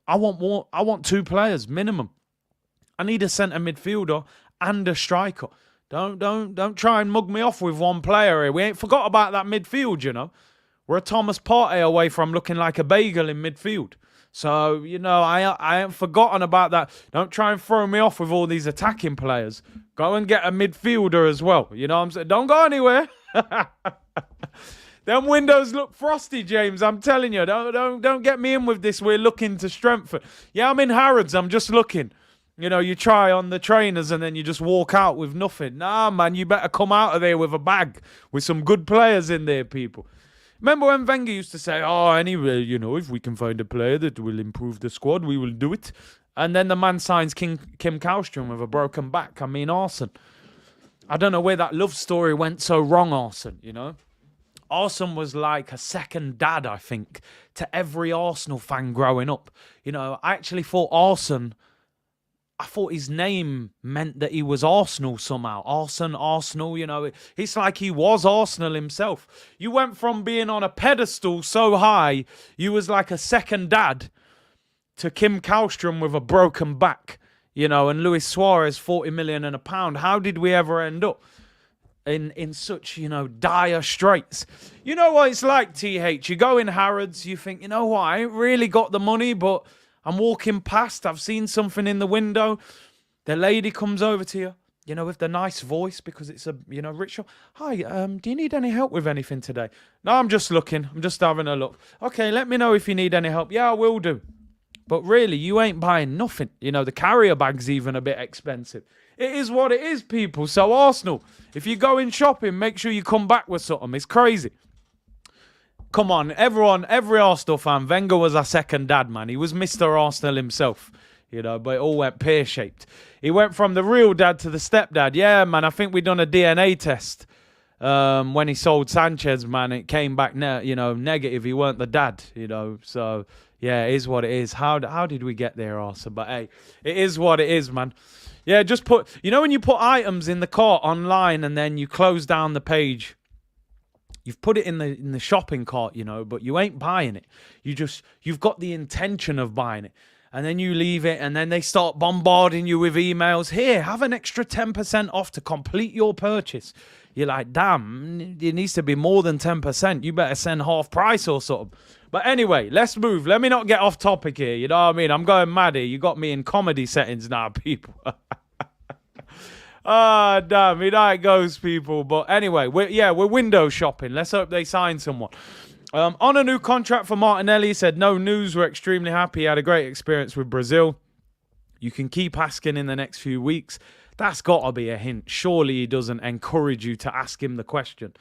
Speaker 1: I want 2 players, minimum. I need a centre midfielder and a striker. Don't try and mug me off with one player here. We ain't forgot about that midfield, you know. We're a Thomas Partey away from looking like a bagel in midfield. So, I ain't forgotten about that. Don't try and throw me off with all these attacking players. Go and get a midfielder as well. You know what I'm saying? Don't go anywhere. Them windows look frosty, James. I'm telling you. Don't get me in with this. We're looking to strengthen. Yeah, I'm in Harrods. I'm just looking. You try on the trainers and then you just walk out with nothing. Nah, man, you better come out of there with a bag with some good players in there, people. Remember when Wenger used to say, anyway, if we can find a player that will improve the squad, we will do it. And then the man signs Kim Kallstrom with a broken back. I mean, Arsene. I don't know where that love story went so wrong, Arsene, Arsene was like a second dad, I think, to every Arsenal fan growing up. I actually thought I thought his name meant that he was Arsenal somehow. Arsenal, It's like he was Arsenal himself. You went from being on a pedestal so high, you was like a second dad to Kim Kallstrom with a broken back, and Luis Suarez, 40 million and £1. How did we ever end up in such, dire straits? You know what it's like, TH? You go in Harrods, you think, I ain't really got the money, but I'm walking past, I've seen something in the window. The lady comes over to you, with the nice voice because it's a, ritual. Hi, do you need any help with anything today? No, I'm just looking. I'm just having a look. Okay, let me know if you need any help. Yeah, I will do. But really, you ain't buying nothing. The carrier bag's even a bit expensive. It is what it is, people. So Arsenal, if you go in shopping, make sure you come back with something. It's crazy. Come on, everyone, every Arsenal fan, Wenger was our second dad, man. He was Mr. Arsenal himself, but it all went pear-shaped. He went from the real dad to the stepdad. Yeah, man, I think we done a DNA test when he sold Sanchez, man. It came back, negative. He weren't the dad, So, yeah, it is what it is. How did we get there, Arsenal? But, hey, it is what it is, man. Yeah, just put, when you put items in the cart online and then you close down the page, you've put it in the shopping cart, but you ain't buying it. You've got the intention of buying it. And then you leave it and then they start bombarding you with emails. Here, have an extra 10% off to complete your purchase. You're like, damn, it needs to be more than 10%. You better send half price or something. But anyway, let's move. Let me not get off topic here. You know what I mean? I'm going mad here. You got me in comedy settings now, people. Damn, it goes, people. But anyway, we're window shopping. Let's hope they sign someone. On a new contract for Martinelli, he said, no news. We're extremely happy. He had a great experience with Brazil. You can keep asking in the next few weeks. That's got to be a hint. Surely he doesn't encourage you to ask him the question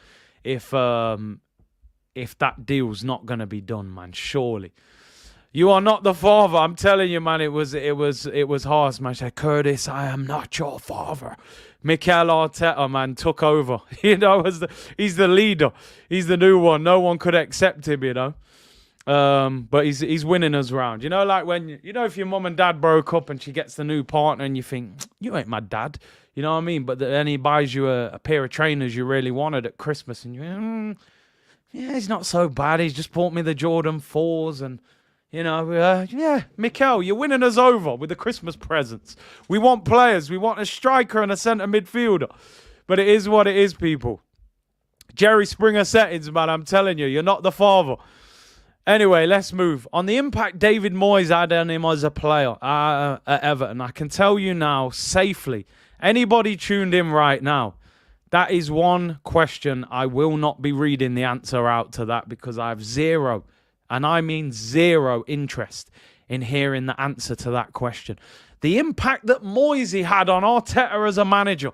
Speaker 1: if that deal's not going to be done, man. Surely. You are not the father. I'm telling you, man, it was harsh, man. I said, Curtis, I am not your father. Mikel Arteta, man, took over. He's the leader. He's the new one. No one could accept him, But he's winning us round. Like when, if your mum and dad broke up and she gets the new partner and you think, you ain't my dad. You know what I mean? But then he buys you a pair of trainers you really wanted at Christmas and you yeah, he's not so bad. He's just bought me the Jordan 4s and, Mikel, you're winning us over with the Christmas presents. We want players. We want a striker and a centre midfielder. But it is what it is, people. Jerry Springer settings, man. I'm telling you, you're not the father. Anyway, let's move. On the impact David Moyes had on him as a player at Everton, I can tell you now, safely, anybody tuned in right now, that is one question I will not be reading the answer out to that because I have zero, and I mean zero interest in hearing the answer to that question. The impact that Moisey had on Arteta as a manager.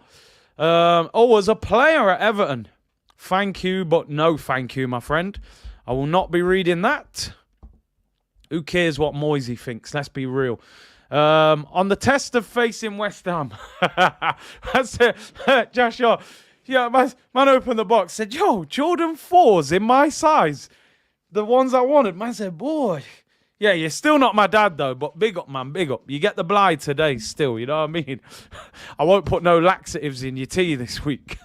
Speaker 1: As a player at Everton. Thank you, but no thank you, my friend. I will not be reading that. Who cares what Moisey thinks? Let's be real. On the test of facing West Ham. That's it. Joshua. Yeah, man opened the box. Said, Jordan 4s in my size. The ones I wanted. Man said, boy. Yeah, you're still not my dad, though. But big up, man. Big up. You get the blind today still. You know what I mean? I won't put no laxatives in your tea this week.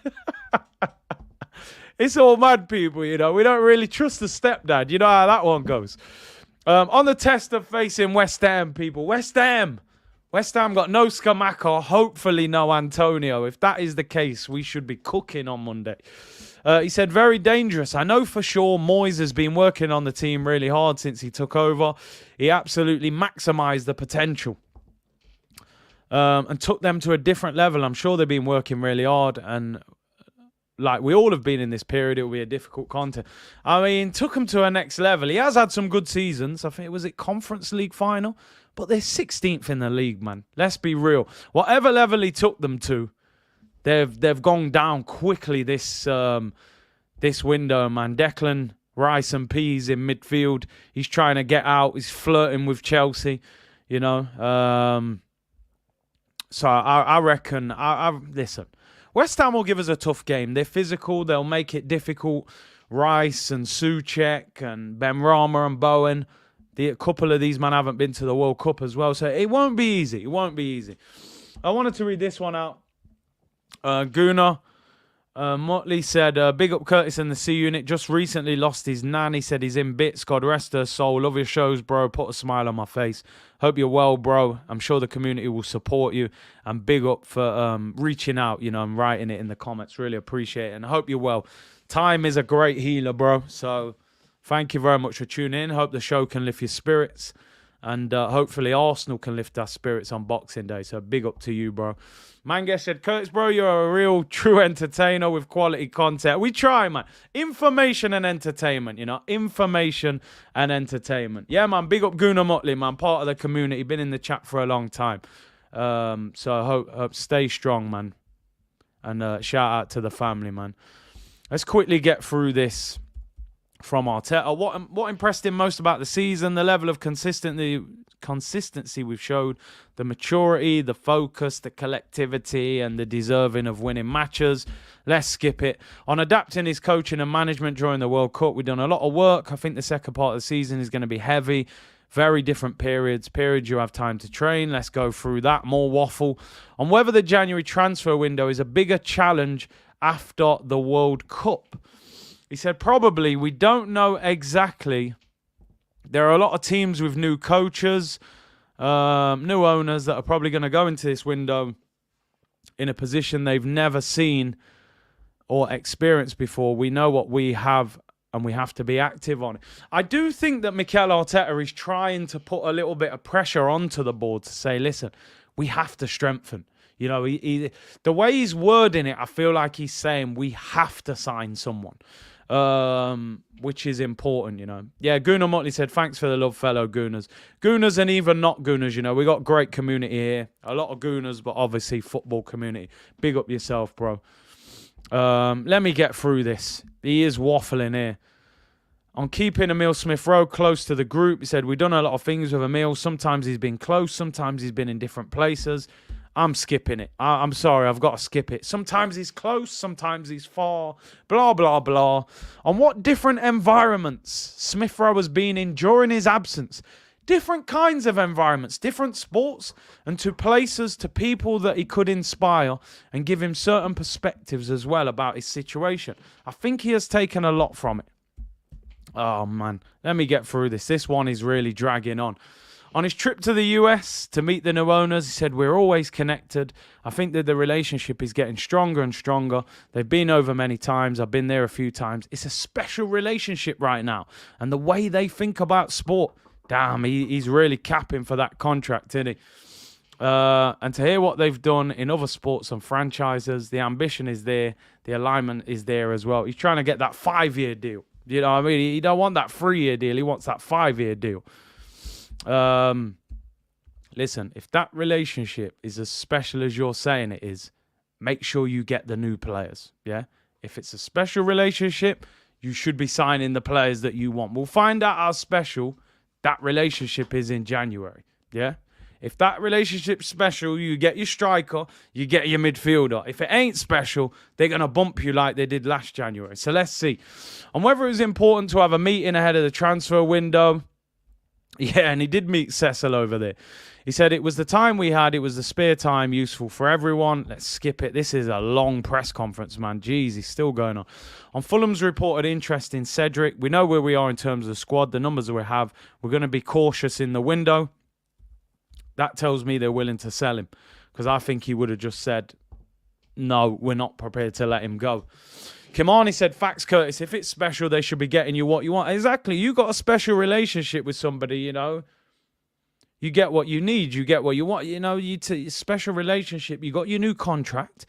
Speaker 1: It's all mad, people, We don't really trust the stepdad. You know how that one goes. On the test of facing West Ham, people. West Ham West Ham got no Scamacca, hopefully no Antonio. If that is the case, we should be cooking on Monday. He said, very dangerous. I know for sure Moyes has been working on the team really hard since he took over. He absolutely maximised the potential and took them to a different level. I'm sure they've been working really hard, and like we all have been in this period, it will be a difficult content. I mean, took them to a next level. He has had some good seasons. I think it was at Conference League final, but they're 16th in the league, man. Let's be real. Whatever level he took them to, they've gone down quickly this window, man. Declan Rice and Peas in midfield. He's trying to get out. He's flirting with Chelsea, you know. So I reckon, listen, West Ham will give us a tough game. They're physical. They'll make it difficult. Rice and Souček and Benrahma and Bowen. A couple of these men haven't been to the World Cup as well. So it won't be easy. It won't be easy. I wanted to read this one out. Gunnar Motley said, big up Curtis and the C Unit. Just recently lost his nan. He said he's in bits. God rest her soul. Love your shows, bro. Put a smile on my face. Hope you're well, bro. I'm sure the community will support you. And big up for reaching out, you know, and writing it in the comments. Really appreciate it. And I hope you're well. Time is a great healer, bro. So thank you very much for tuning in. Hope the show can lift your spirits. And hopefully Arsenal can lift our spirits on Boxing Day. So big up to you, bro. Mangesh said, Curtis, bro, you're a real true entertainer with quality content. We try, man. Information and entertainment, you know. Information and entertainment. Yeah, man. Big up Gunnar Motley, man. Part of the community. Been in the chat for a long time. So I hope stay strong, man. And shout out to the family, man. Let's quickly get through this from Arteta. What impressed him most about the season? The level of consistency we've showed, the maturity, the focus, the collectivity, and the deserving of winning matches. Let's skip it. On adapting his coaching and management during the World Cup, we've done a lot of work. I think the second part of the season is going to be heavy. Very different periods you have time to train. Let's go through that. More waffle on whether the January transfer window is a bigger challenge after the World Cup. He said, probably. We don't know exactly. There are a lot of teams with new coaches, new owners that are probably going to go into this window in a position they've never seen or experienced before. We know what we have, and we have to be active on it. I do think that Mikel Arteta is trying to put a little bit of pressure onto the board to say, listen, we have to strengthen. You know, the way he's wording it, I feel like he's saying we have to sign someone. Which is important, you know. Yeah, Gunnar Motley said, thanks for the love, fellow Gooners. Gooners and even not Gooners, you know. We got great community here. A lot of Gooners, but obviously football community. Big up yourself, bro. Let me get through this. He is waffling here. On keeping Emile Smith-Rowe close to the group, he said, we've done a lot of things with Emile. Sometimes he's been close. Sometimes he's been in different places. I'm skipping it. I'm sorry, I've got to skip it. Sometimes he's close, sometimes he's far, blah, blah, blah. On what different environments Smith-Rowe has been in during his absence. Different kinds of environments, different sports, and to places, to people that he could inspire and give him certain perspectives as well about his situation. I think he has taken a lot from it. Oh, man. Let me get through this. This one is really dragging on. On his trip to the US to meet the new owners, he said, we're always connected. I think that the relationship is getting stronger and stronger. They've been over many times. I've been there a few times. It's a special relationship right now. And the way they think about sport, damn, he's really capping for that contract, isn't he? And to hear what they've done in other sports and franchises, the ambition is there. The alignment is there as well. He's trying to get that 5-year deal. You know what I mean? He don't want that 3-year deal. He wants that 5-year deal. Listen, if that relationship is as special as you're saying it is, make sure you get the new players. Yeah. If it's a special relationship, you should be signing the players that you want. We'll find out how special that relationship is in January. Yeah. If that relationship's special, you get your striker, you get your midfielder. If it ain't special, they're going to bump you like they did last January. So let's see. And whether it was important to have a meeting ahead of the transfer window. Yeah, and he did meet Cecil over there. He said it was the time we had. It was the spare time, useful for everyone. Let's skip it. This is a long press conference, man. Jeez, he's still going on. On Fulham's reported interest in Cedric, we know where we are in terms of the squad, the numbers that we have. We're going to be cautious in the window. That tells me they're willing to sell him, because I think he would have just said, no, we're not prepared to let him go. Kimani said, facts, Curtis. If it's special, they should be getting you what you want. Exactly. You got a special relationship with somebody, you know. You get what you need. You get what you want. You know, special relationship. You got your new contract.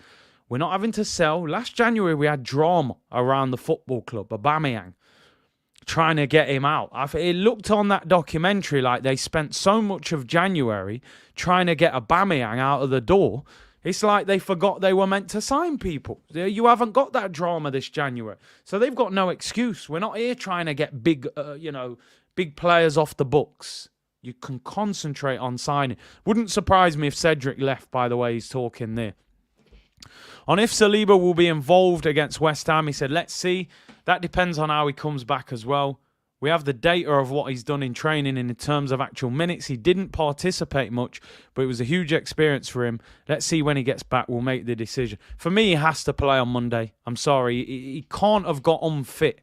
Speaker 1: We're not having to sell. Last January, we had drama around the football club, Aubameyang, trying to get him out. It looked on that documentary like they spent so much of January trying to get Aubameyang out of the door. It's like they forgot they were meant to sign people. You haven't got that drama this January. So they've got no excuse. We're not here trying to get big players off the books. You can concentrate on signing. Wouldn't surprise me if Cedric left, by the way he's talking there. On if Saliba will be involved against West Ham, he said, let's see. That depends on how he comes back as well. We have the data of what he's done in training and in terms of actual minutes. He didn't participate much, but it was a huge experience for him. Let's see when he gets back. We'll make the decision. For me, he has to play on Monday. I'm sorry. He can't have got unfit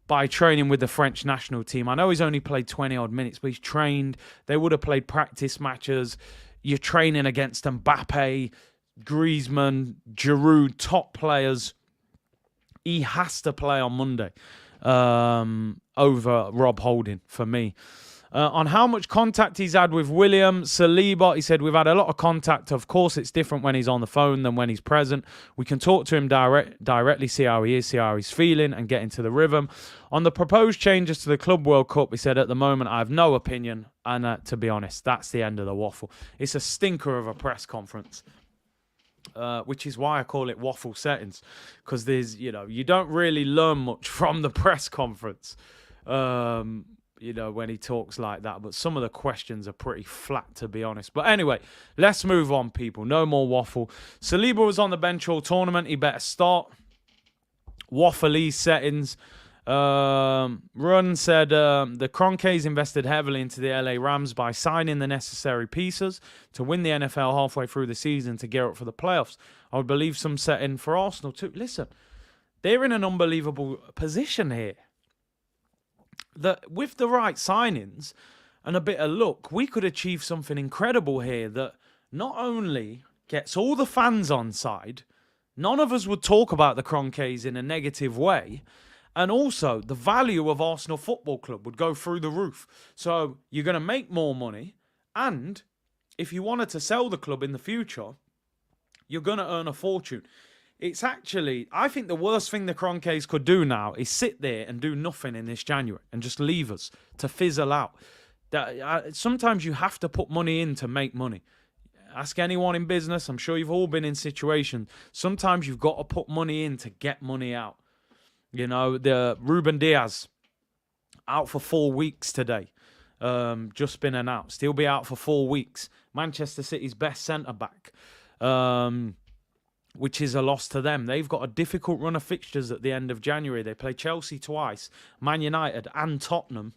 Speaker 1: by training with the French national team. I know he's only played 20-odd minutes, but he's trained. They would have played practice matches. You're training against Mbappe, Griezmann, Giroud, top players. He has to play on Monday over Rob Holding for me. On how much contact he's had with William, Saliba, he said, we've had a lot of contact. Of course, it's different when he's on the phone than when he's present. We can talk to him directly, see how he is, see how he's feeling, and get into the rhythm. On the proposed changes to the Club World Cup, he said, at the moment, I have no opinion. And to be honest, that's the end of the waffle. It's a stinker of a press conference. Which is why I call it waffle settings, because you don't really learn much from the press conference, when he talks like that. But some of the questions are pretty flat, to be honest. But anyway, let's move on, people. No more waffle. Saliba was on the bench all tournament. He better start. Waffle settings. Run said the Kroenkes invested heavily into the LA Rams by signing the necessary pieces to win the NFL halfway through the season to gear up for the playoffs. I would believe some setting for Arsenal too. Listen, they're in an unbelievable position here. That with the right signings and a bit of luck, we could achieve something incredible here that not only gets all the fans on side, none of us would talk about the Kroenkes in a negative way, and also, the value of Arsenal Football Club would go through the roof. So, you're going to make more money. And if you wanted to sell the club in the future, you're going to earn a fortune. It's actually, I think the worst thing the Kroenkes could do now is sit there and do nothing in this January and just leave us to fizzle out. Sometimes you have to put money in to make money. Ask anyone in business. I'm sure you've all been in situations. Sometimes you've got to put money in to get money out. You know, the Ruben Diaz out for 4 weeks today. Just been announced. He'll be out for 4 weeks. Manchester City's best centre-back, which is a loss to them. They've got a difficult run of fixtures at the end of January. They play Chelsea twice, Man United and Tottenham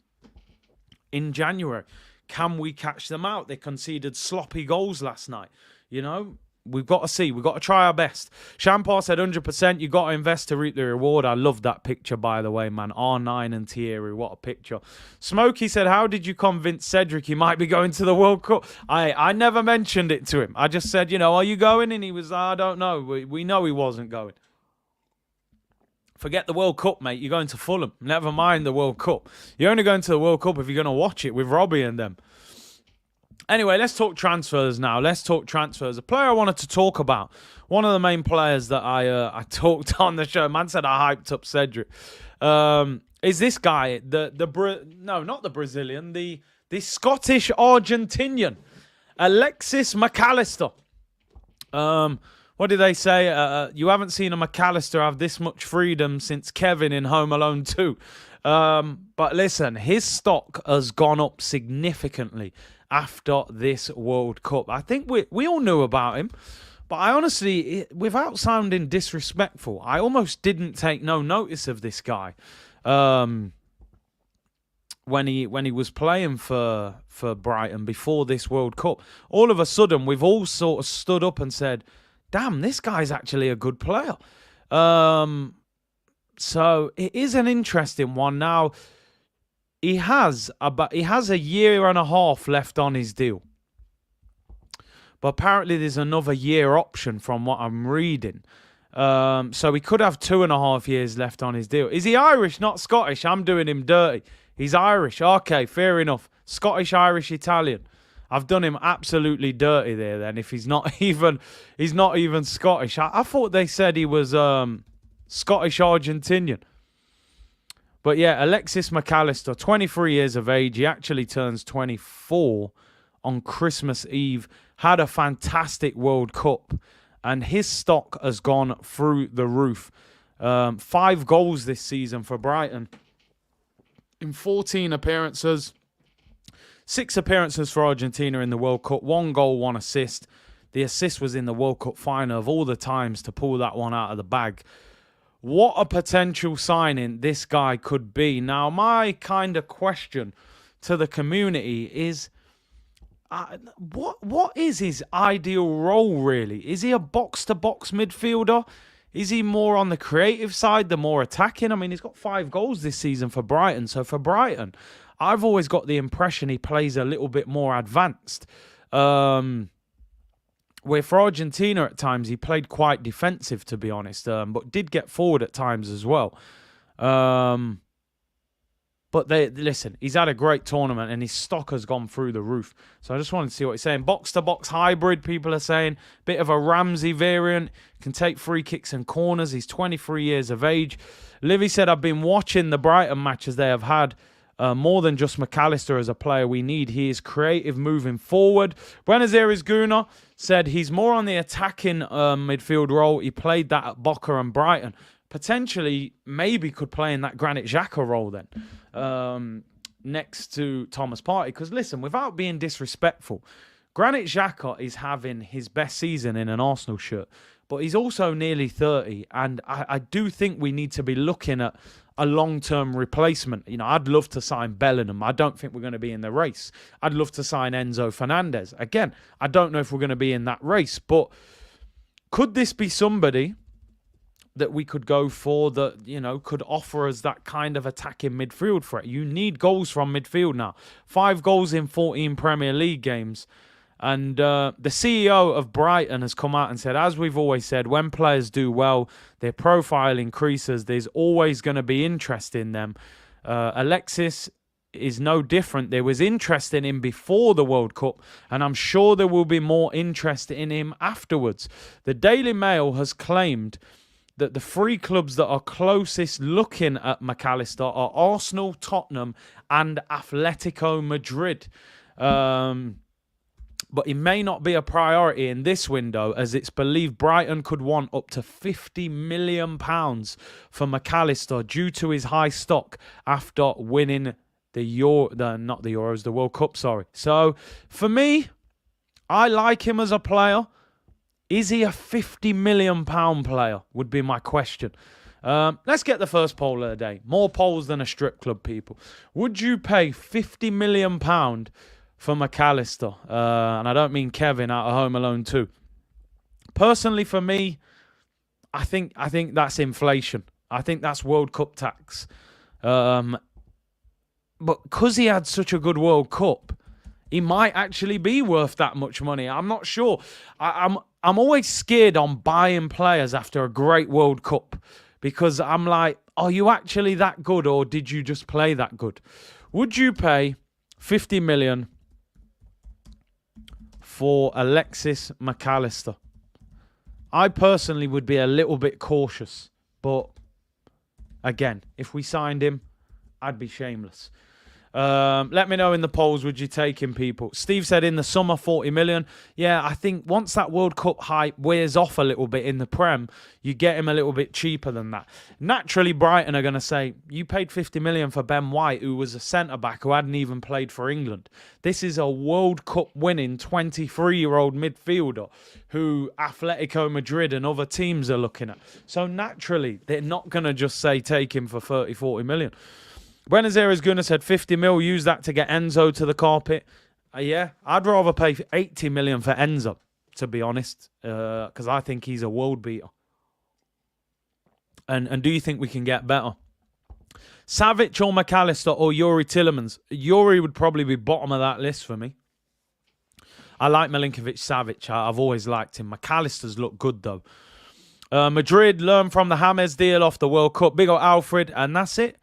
Speaker 1: in January. Can we catch them out? They conceded sloppy goals last night. You know, we've got to see. We've got to try our best. Shampar said 100%. You got to invest to reap the reward. I love that picture, by the way, man. R9 and Thierry. What a picture. Smokey said, how did you convince Cedric he might be going to the World Cup? I never mentioned it to him. I just said, are you going? And he was, I don't know. We know he wasn't going. Forget the World Cup, mate. You're going to Fulham. Never mind the World Cup. You're only going to the World Cup if you're going to watch it with Robbie and them. Anyway, let's talk transfers now. Let's talk transfers. A player I wanted to talk about, one of the main players that I talked on the show, man said I hyped up Cedric, is this guy, not the Brazilian, the Scottish Argentinian, Alexis Macallister. What did they say? You haven't seen a Macallister have this much freedom since Kevin in Home Alone 2. But listen, his stock has gone up significantly after this World Cup. I think we all knew about him, but I honestly, without sounding disrespectful, I almost didn't take no notice of this guy when he was playing for Brighton before this World Cup. All of a sudden, we've all sort of stood up and said, damn, this guy's actually a good player. So it is an interesting one. Now, he has a year and a half left on his deal. But apparently there's another year option from what I'm reading. So he could have 2.5 years left on his deal. Is he Irish, not Scottish? I'm doing him dirty. He's Irish. Okay, fair enough. Scottish, Irish, Italian. I've done him absolutely dirty there then. If he's not even Scottish. I thought they said he was Scottish Argentinian. But yeah, Alexis Macallister, 23 years of age. He actually turns 24 on Christmas Eve. Had a fantastic World Cup. And his stock has gone through the roof. 5 goals this season for Brighton. In 14 appearances. 6 appearances for Argentina in the World Cup. 1 goal, 1 assist. The assist was in the World Cup final of all the times to pull that one out of the bag. What a potential signing this guy could be. Now, my kind of question to the community is, what is his ideal role, really? Is he a box-to-box midfielder? Is he more on the creative side, the more attacking? I mean, he's got 5 goals this season for Brighton. So for Brighton, I've always got the impression he plays a little bit more advanced. Where for Argentina at times, he played quite defensive, to be honest, but did get forward at times as well. But listen, he's had a great tournament and his stock has gone through the roof. So I just wanted to see what he's saying. Box-to-box hybrid, people are saying. Bit of a Ramsey variant. Can take free kicks and corners. He's 23 years of age. Livy said, I've been watching the Brighton matches they have had. More than just Macallister as a player we need. He is creative moving forward. Buenos Aires Guna said he's more on the attacking midfield role. He played that at Boca and Brighton. Potentially, maybe could play in that Granit Xhaka role then. Next to Thomas Partey. Because listen, without being disrespectful, Granit Xhaka is having his best season in an Arsenal shirt. But he's also nearly 30. And I do think we need to be looking at a long-term replacement. You know, I'd love to sign Bellingham. I don't think we're going to be in the race. I'd love to sign Enzo Fernandez. Again, I don't know if we're going to be in that race, but could this be somebody that we could go for that, you know, could offer us that kind of attacking midfield threat? You need goals from midfield now. 5 goals in 14 Premier League games. And the CEO of Brighton has come out and said, as we've always said, when players do well, their profile increases. There's always going to be interest in them. Alexis is no different. There was interest in him before the World Cup, and I'm sure there will be more interest in him afterwards. The Daily Mail has claimed that the 3 clubs that are closest looking at Macallister are Arsenal, Tottenham, and Atletico Madrid. But it may not be a priority in this window, as it's believed Brighton could want up to £50 million for Macallister due to his high stock after winning the World Cup, sorry. So, for me, I like him as a player. Is he a £50 million player, would be my question. Let's get the first poll of the day. More polls than a strip club, people. Would you pay £50 million for Macallister? And I don't mean Kevin out of Home Alone 2. Personally, for me, I think that's inflation. I think that's World Cup tax. But because he had such a good World Cup, he might actually be worth that much money. I'm not sure. I'm always scared on buying players after a great World Cup, because I'm like, are you actually that good, or did you just play that good? Would you pay 50 million for Alexis Macallister? I personally would be a little bit cautious, but again, if we signed him, I'd be shameless. Let me know in the polls, would you take him, people? Steve said in the summer, 40 million. Yeah, I think once that World Cup hype wears off a little bit in the Prem, you get him a little bit cheaper than that. Naturally, Brighton are going to say, you paid 50 million for Ben White, who was a centre-back who hadn't even played for England. This is a World Cup winning 23-year-old midfielder who Atletico Madrid and other teams are looking at. So naturally, they're not going to just say, take him for 30, 40 million. Buenos Aires Gunnar said 50 mil, use that to get Enzo to the carpet. Yeah, I'd rather pay 80 million for Enzo, to be honest, because I think he's a world beater. And do you think we can get better? Savic or Macallister or Yuri Tillemans? Yuri would probably be bottom of that list for me. I like Milinkovic-Savic. I've always liked him. Macallister's look good, though. Madrid learned from the James deal off the World Cup. Big old Alfred, and that's it.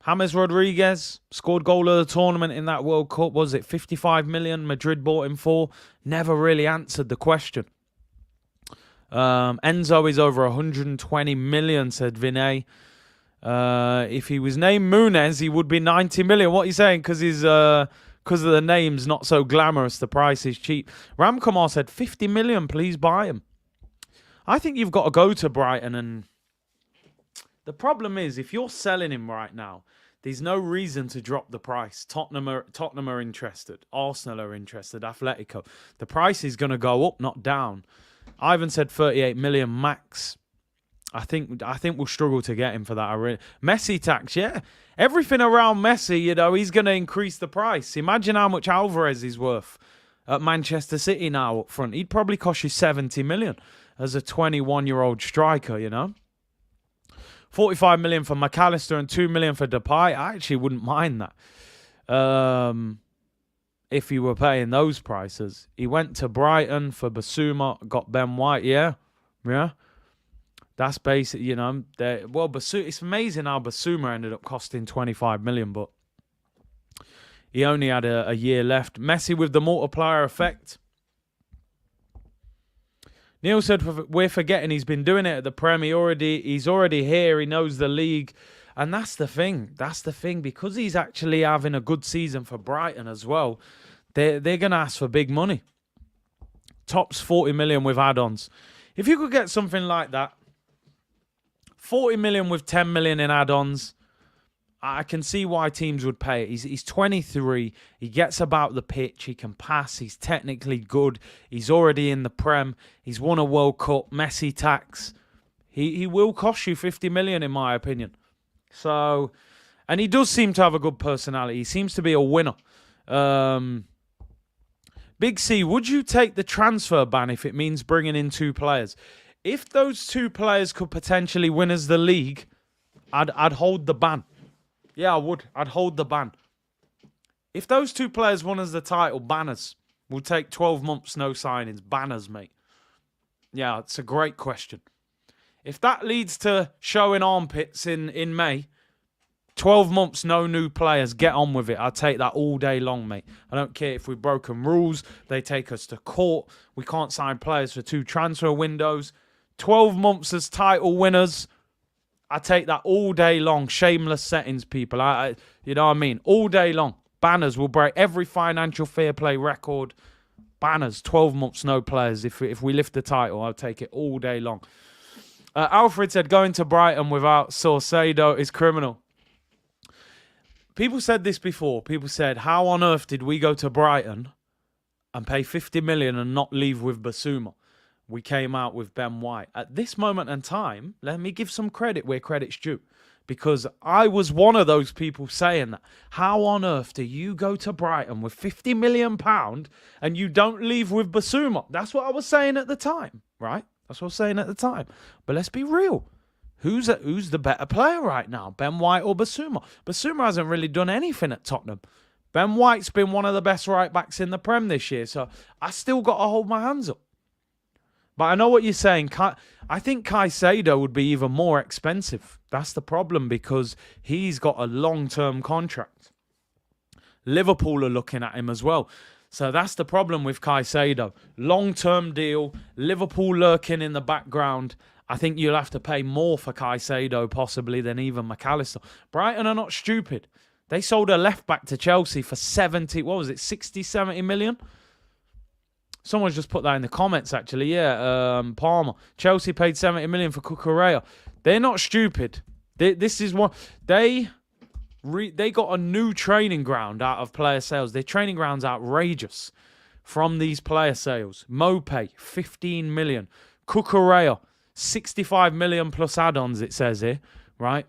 Speaker 1: James Rodriguez scored goal of the tournament in that World Cup. Was it 55 million Madrid bought him for? Never really answered the question. Enzo is over 120 million, said Vinay. If he was named Munez, he would be 90 million. What are you saying? Because of the name's not so glamorous, the price is cheap. Ramkumar said 50 million, please buy him. I think you've got to go to Brighton, and the problem is, if you're selling him right now, there's no reason to drop the price. Tottenham are interested. Arsenal are interested. Atletico. The price is going to go up, not down. Ivan said 38 million max. I think we'll struggle to get him for that. Messi tax, yeah. Everything around Messi, he's going to increase the price. Imagine how much Alvarez is worth at Manchester City now up front. He'd probably cost you 70 million as a 21-year-old striker, 45 million for Macallister and 2 million for Depay. I actually wouldn't mind that. If you were paying those prices. He went to Brighton for Basuma, got Ben White, yeah. That's basic, it's amazing how Basuma ended up costing 25 million, but he only had a year left. Messi with the multiplier effect. Neil said we're forgetting he's been doing it at the Prem. He's already here. He knows the league. And that's the thing. Because he's actually having a good season for Brighton as well, they're going to ask for big money. Tops 40 million with add-ons. If you could get something like that, 40 million with 10 million in add-ons, I can see why teams would pay it. He's 23. He gets about the pitch. He can pass. He's technically good. He's already in the Prem. He's won a World Cup. Messi tax. He will cost you 50 million, in my opinion. So, and he does seem to have a good personality. He seems to be a winner. Big C, would you take the transfer ban if it means bringing in 2 players? If those 2 players could potentially win us the league, I'd hold the ban. Yeah, I would. I'd hold the ban. If those 2 players won us the title, banners. We'll take 12 months, no signings. Banners, mate. Yeah, it's a great question. If that leads to showing armpits in May, 12 months, no new players. Get on with it. I'll take that all day long, mate. I don't care if we've broken rules. They take us to court. We can't sign players for 2 transfer windows. 12 months as title winners. I take that all day long. Shameless settings, people. You know what I mean? All day long. Banners will break every financial fair play record. Banners, 12 months, no players. If we lift the title, I'll take it all day long. Alfred said, going to Brighton without Saucedo is criminal. People said this before. People said, how on earth did we go to Brighton and pay 50 million and not leave with Basuma? We came out with Ben White. At this moment in time, let me give some credit where credit's due. Because I was one of those people saying that. How on earth do you go to Brighton with £50 million and you don't leave with Basuma? That's what I was saying at the time, right? That's what I was saying at the time. But let's be real. Who's the better player right now? Ben White or Basuma? Basuma hasn't really done anything at Tottenham. Ben White's been one of the best right-backs in the Prem this year. So I still got to hold my hands up. But I know what you're saying. I think Caicedo would be even more expensive. That's the problem because he's got a long-term contract. Liverpool are looking at him as well. So that's the problem with Caicedo. Long-term deal, Liverpool lurking in the background. I think you'll have to pay more for Caicedo possibly than even Macallister. Brighton are not stupid. They sold a left-back to Chelsea for 60, 70 million? Someone's just put that in the comments, actually. Yeah, Palmer. Chelsea paid 70 million for Cucurella. They're not stupid. This is what... They got a new training ground out of player sales. Their training ground's outrageous from these player sales. Mopay, 15 million. Cucurella, 65 million plus add-ons, it says here, right?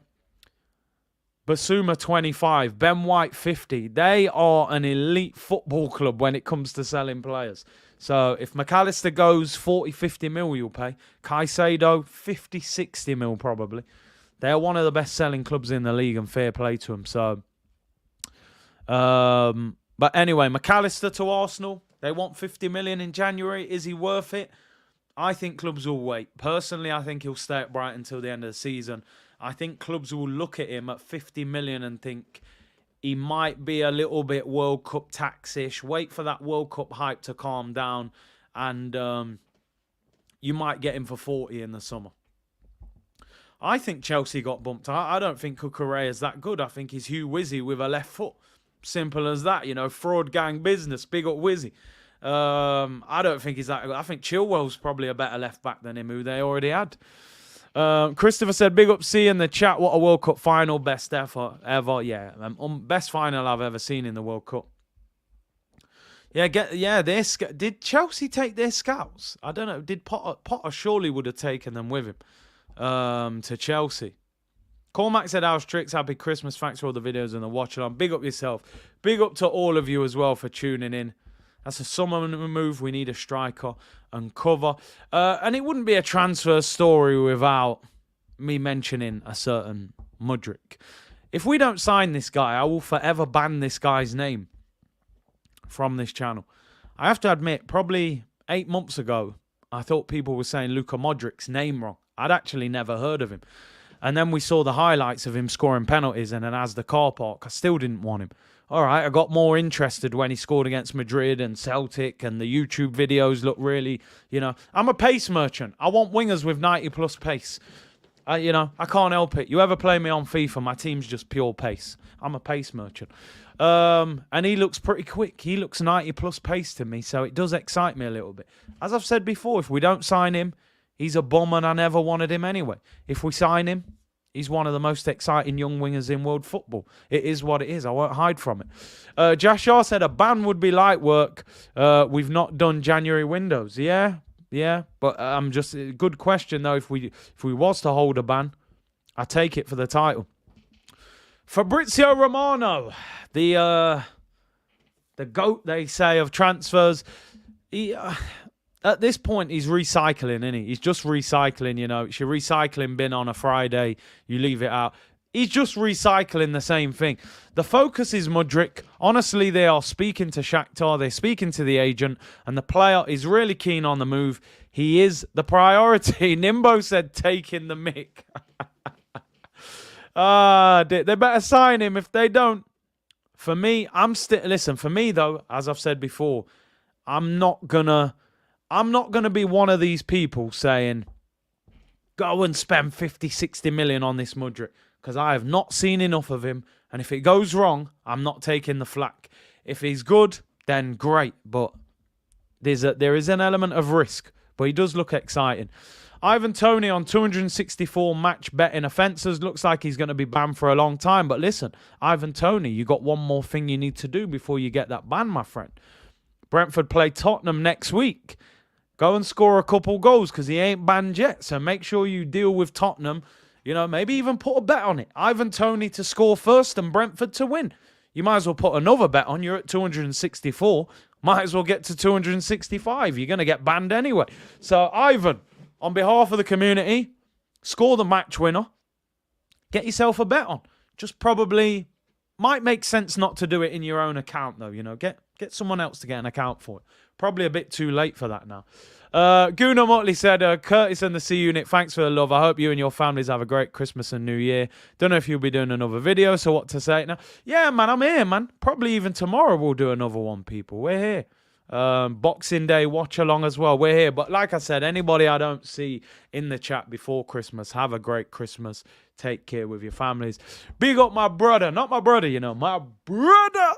Speaker 1: Basuma, 25. Ben White, 50. They are an elite football club when it comes to selling players. So if Macallister goes 40, 50 mil, you'll pay. Caicedo, 50, 60 mil probably. They're one of the best-selling clubs in the league, and fair play to them. So, but anyway, Macallister to Arsenal. They want 50 million in January. Is he worth it? I think clubs will wait. Personally, I think he'll stay at Brighton until the end of the season. I think clubs will look at him at 50 million and think he might be a little bit World Cup tax-ish. Wait for that World Cup hype to calm down, and you might get him for 40 in the summer. I think Chelsea got bumped. I don't think Cucurella is that good. I think he's Hugh Wizzy with a left foot. Simple as that. You know, fraud gang business. Big up Wizzy. I don't think he's that good. I think Chilwell's probably a better left back than him, who they already had. Christopher said, big up C in the chat. What a World Cup final. Best ever. Yeah, best final I've ever seen in the World Cup. Did Chelsea take their scouts? I don't know. Did Potter surely would have taken them with him to Chelsea. Cormac said, how's tricks? Happy Christmas. Thanks for all the videos and the watch along. Big up yourself. Big up to all of you as well for tuning in. That's a summer move. We need a striker and cover. And it wouldn't be a transfer story without me mentioning a certain Mudryk. If we don't sign this guy, I will forever ban this guy's name from this channel. I have to admit, probably 8 months ago, I thought people were saying Luka Modric's name wrong. I'd actually never heard of him. And then we saw the highlights of him scoring penalties and then as the car park, I still didn't want him. All right, I got more interested when he scored against Madrid and Celtic, and the YouTube videos look really, I'm a pace merchant. I want wingers with 90-plus pace. I can't help it. You ever play me on FIFA, my team's just pure pace. I'm a pace merchant. And he looks pretty quick. He looks 90-plus pace to me, so it does excite me a little bit. As I've said before, if we don't sign him, he's a bum and I never wanted him anyway. If we sign him, he's one of the most exciting young wingers in world football. It is what it is. I won't hide from it. Jashar said a ban would be light work. We've not done January windows. Yeah. But just a good question though. If we was to hold a ban, I take it for the title. Fabrizio Romano, the GOAT, they say, of transfers. He. At this point, he's recycling, isn't he? He's just recycling, It's your recycling bin on a Friday. You leave it out. He's just recycling the same thing. The focus is Mudryk. Honestly, they are speaking to Shakhtar. They're speaking to the agent. And the player is really keen on the move. He is the priority. Nimbo said, taking the mick. They better sign him. If they don't, for me, listen, for me, though, as I've said before, I'm not going to be one of these people saying, go and spend 50, 60 million on this Mudryk, because I have not seen enough of him. And if it goes wrong, I'm not taking the flak. If he's good, then great. But there is an element of risk. But he does look exciting. Ivan Toney on 264 match betting offences. Looks like he's going to be banned for a long time. But listen, Ivan Toney, you got one more thing you need to do before you get that ban, my friend. Brentford play Tottenham next week. Go and score a couple goals because he ain't banned yet. So make sure you deal with Tottenham. Maybe even put a bet on it. Ivan Toney to score first and Brentford to win. You might as well put another bet on. You're at 264. Might as well get to 265. You're going to get banned anyway. So Ivan, on behalf of the community, score the match winner. Get yourself a bet on. Just probably might make sense not to do it in your own account though. Get someone else to get an account for it. Probably a bit too late for that now. Gunnar Motley said, Curtis and the C Unit, thanks for the love. I hope you and your families have a great Christmas and New Year. Don't know if you'll be doing another video, so what to say now? Yeah, man, I'm here, man. Probably even tomorrow we'll do another one, people. We're here. Boxing Day watch along as well. We're here. But like I said, anybody I don't see in the chat before Christmas, have a great Christmas. Take care with your families. Big up my brother. Not my brother, my brother.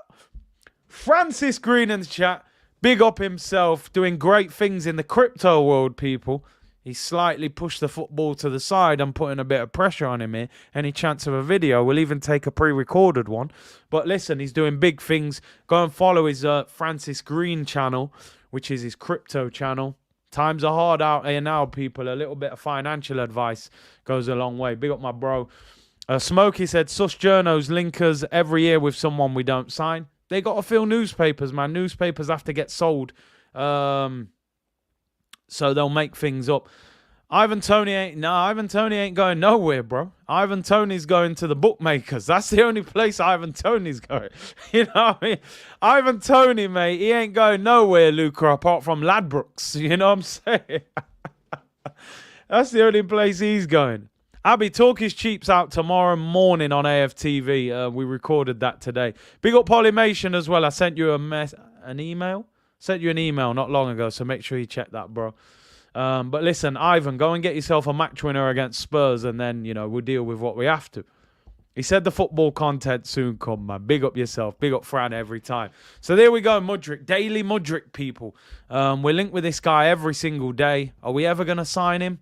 Speaker 1: Francis Green in the chat. Big up himself, doing great things in the crypto world, people. He slightly pushed the football to the side. I'm putting a bit of pressure on him here. Any chance of a video? We'll even take a pre-recorded one. But listen, he's doing big things. Go and follow his Francis Green channel, which is his crypto channel. Times are hard out here now, people. A little bit of financial advice goes a long way. Big up my bro. Smokey said, sus journos link us every year with someone we don't sign. They got to fill newspapers, man. Newspapers have to get sold. So they'll make things up. Ivan Toney ain't going nowhere, bro. Ivan Toney's going to the bookmakers. That's the only place Ivan Toney's going. You know what I mean? Ivan Toney, mate, he ain't going nowhere, Luca, apart from Ladbrokes. You know what I'm saying? That's the only place he's going. Abby, Talk is Cheap's out tomorrow morning on AFTV. We recorded that today. Big up Polymation as well. I sent you an email. Sent you an email not long ago, so make sure you check that, bro. But listen, Ivan, go and get yourself a match winner against Spurs, and then, you know, we'll deal with what we have to. He said the football content soon come, man. Big up yourself. Big up Fran every time. So there we go, Mudryk. Daily Mudryk, people. We're linked with this guy every single day. Are we ever going to sign him?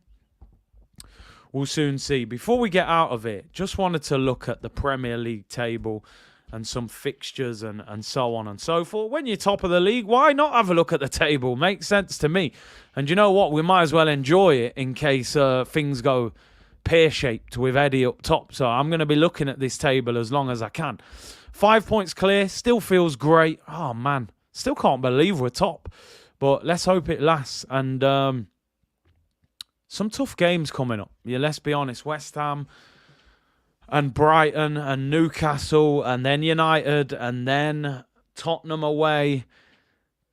Speaker 1: We'll soon see. Before we get out of it, just wanted to look at the Premier League table and some fixtures and so on and so forth. When you're top of the league, why not have a look at the table? Makes sense to me. And you know what? We might as well enjoy it in case things go pear-shaped with Eddie up top. So I'm going to be looking at this table as long as I can. 5 points clear. Still feels great. Oh, man. Still can't believe we're top. But let's hope it lasts. And some tough games coming up. Yeah, let's be honest. West Ham and Brighton and Newcastle and then United and then Tottenham away.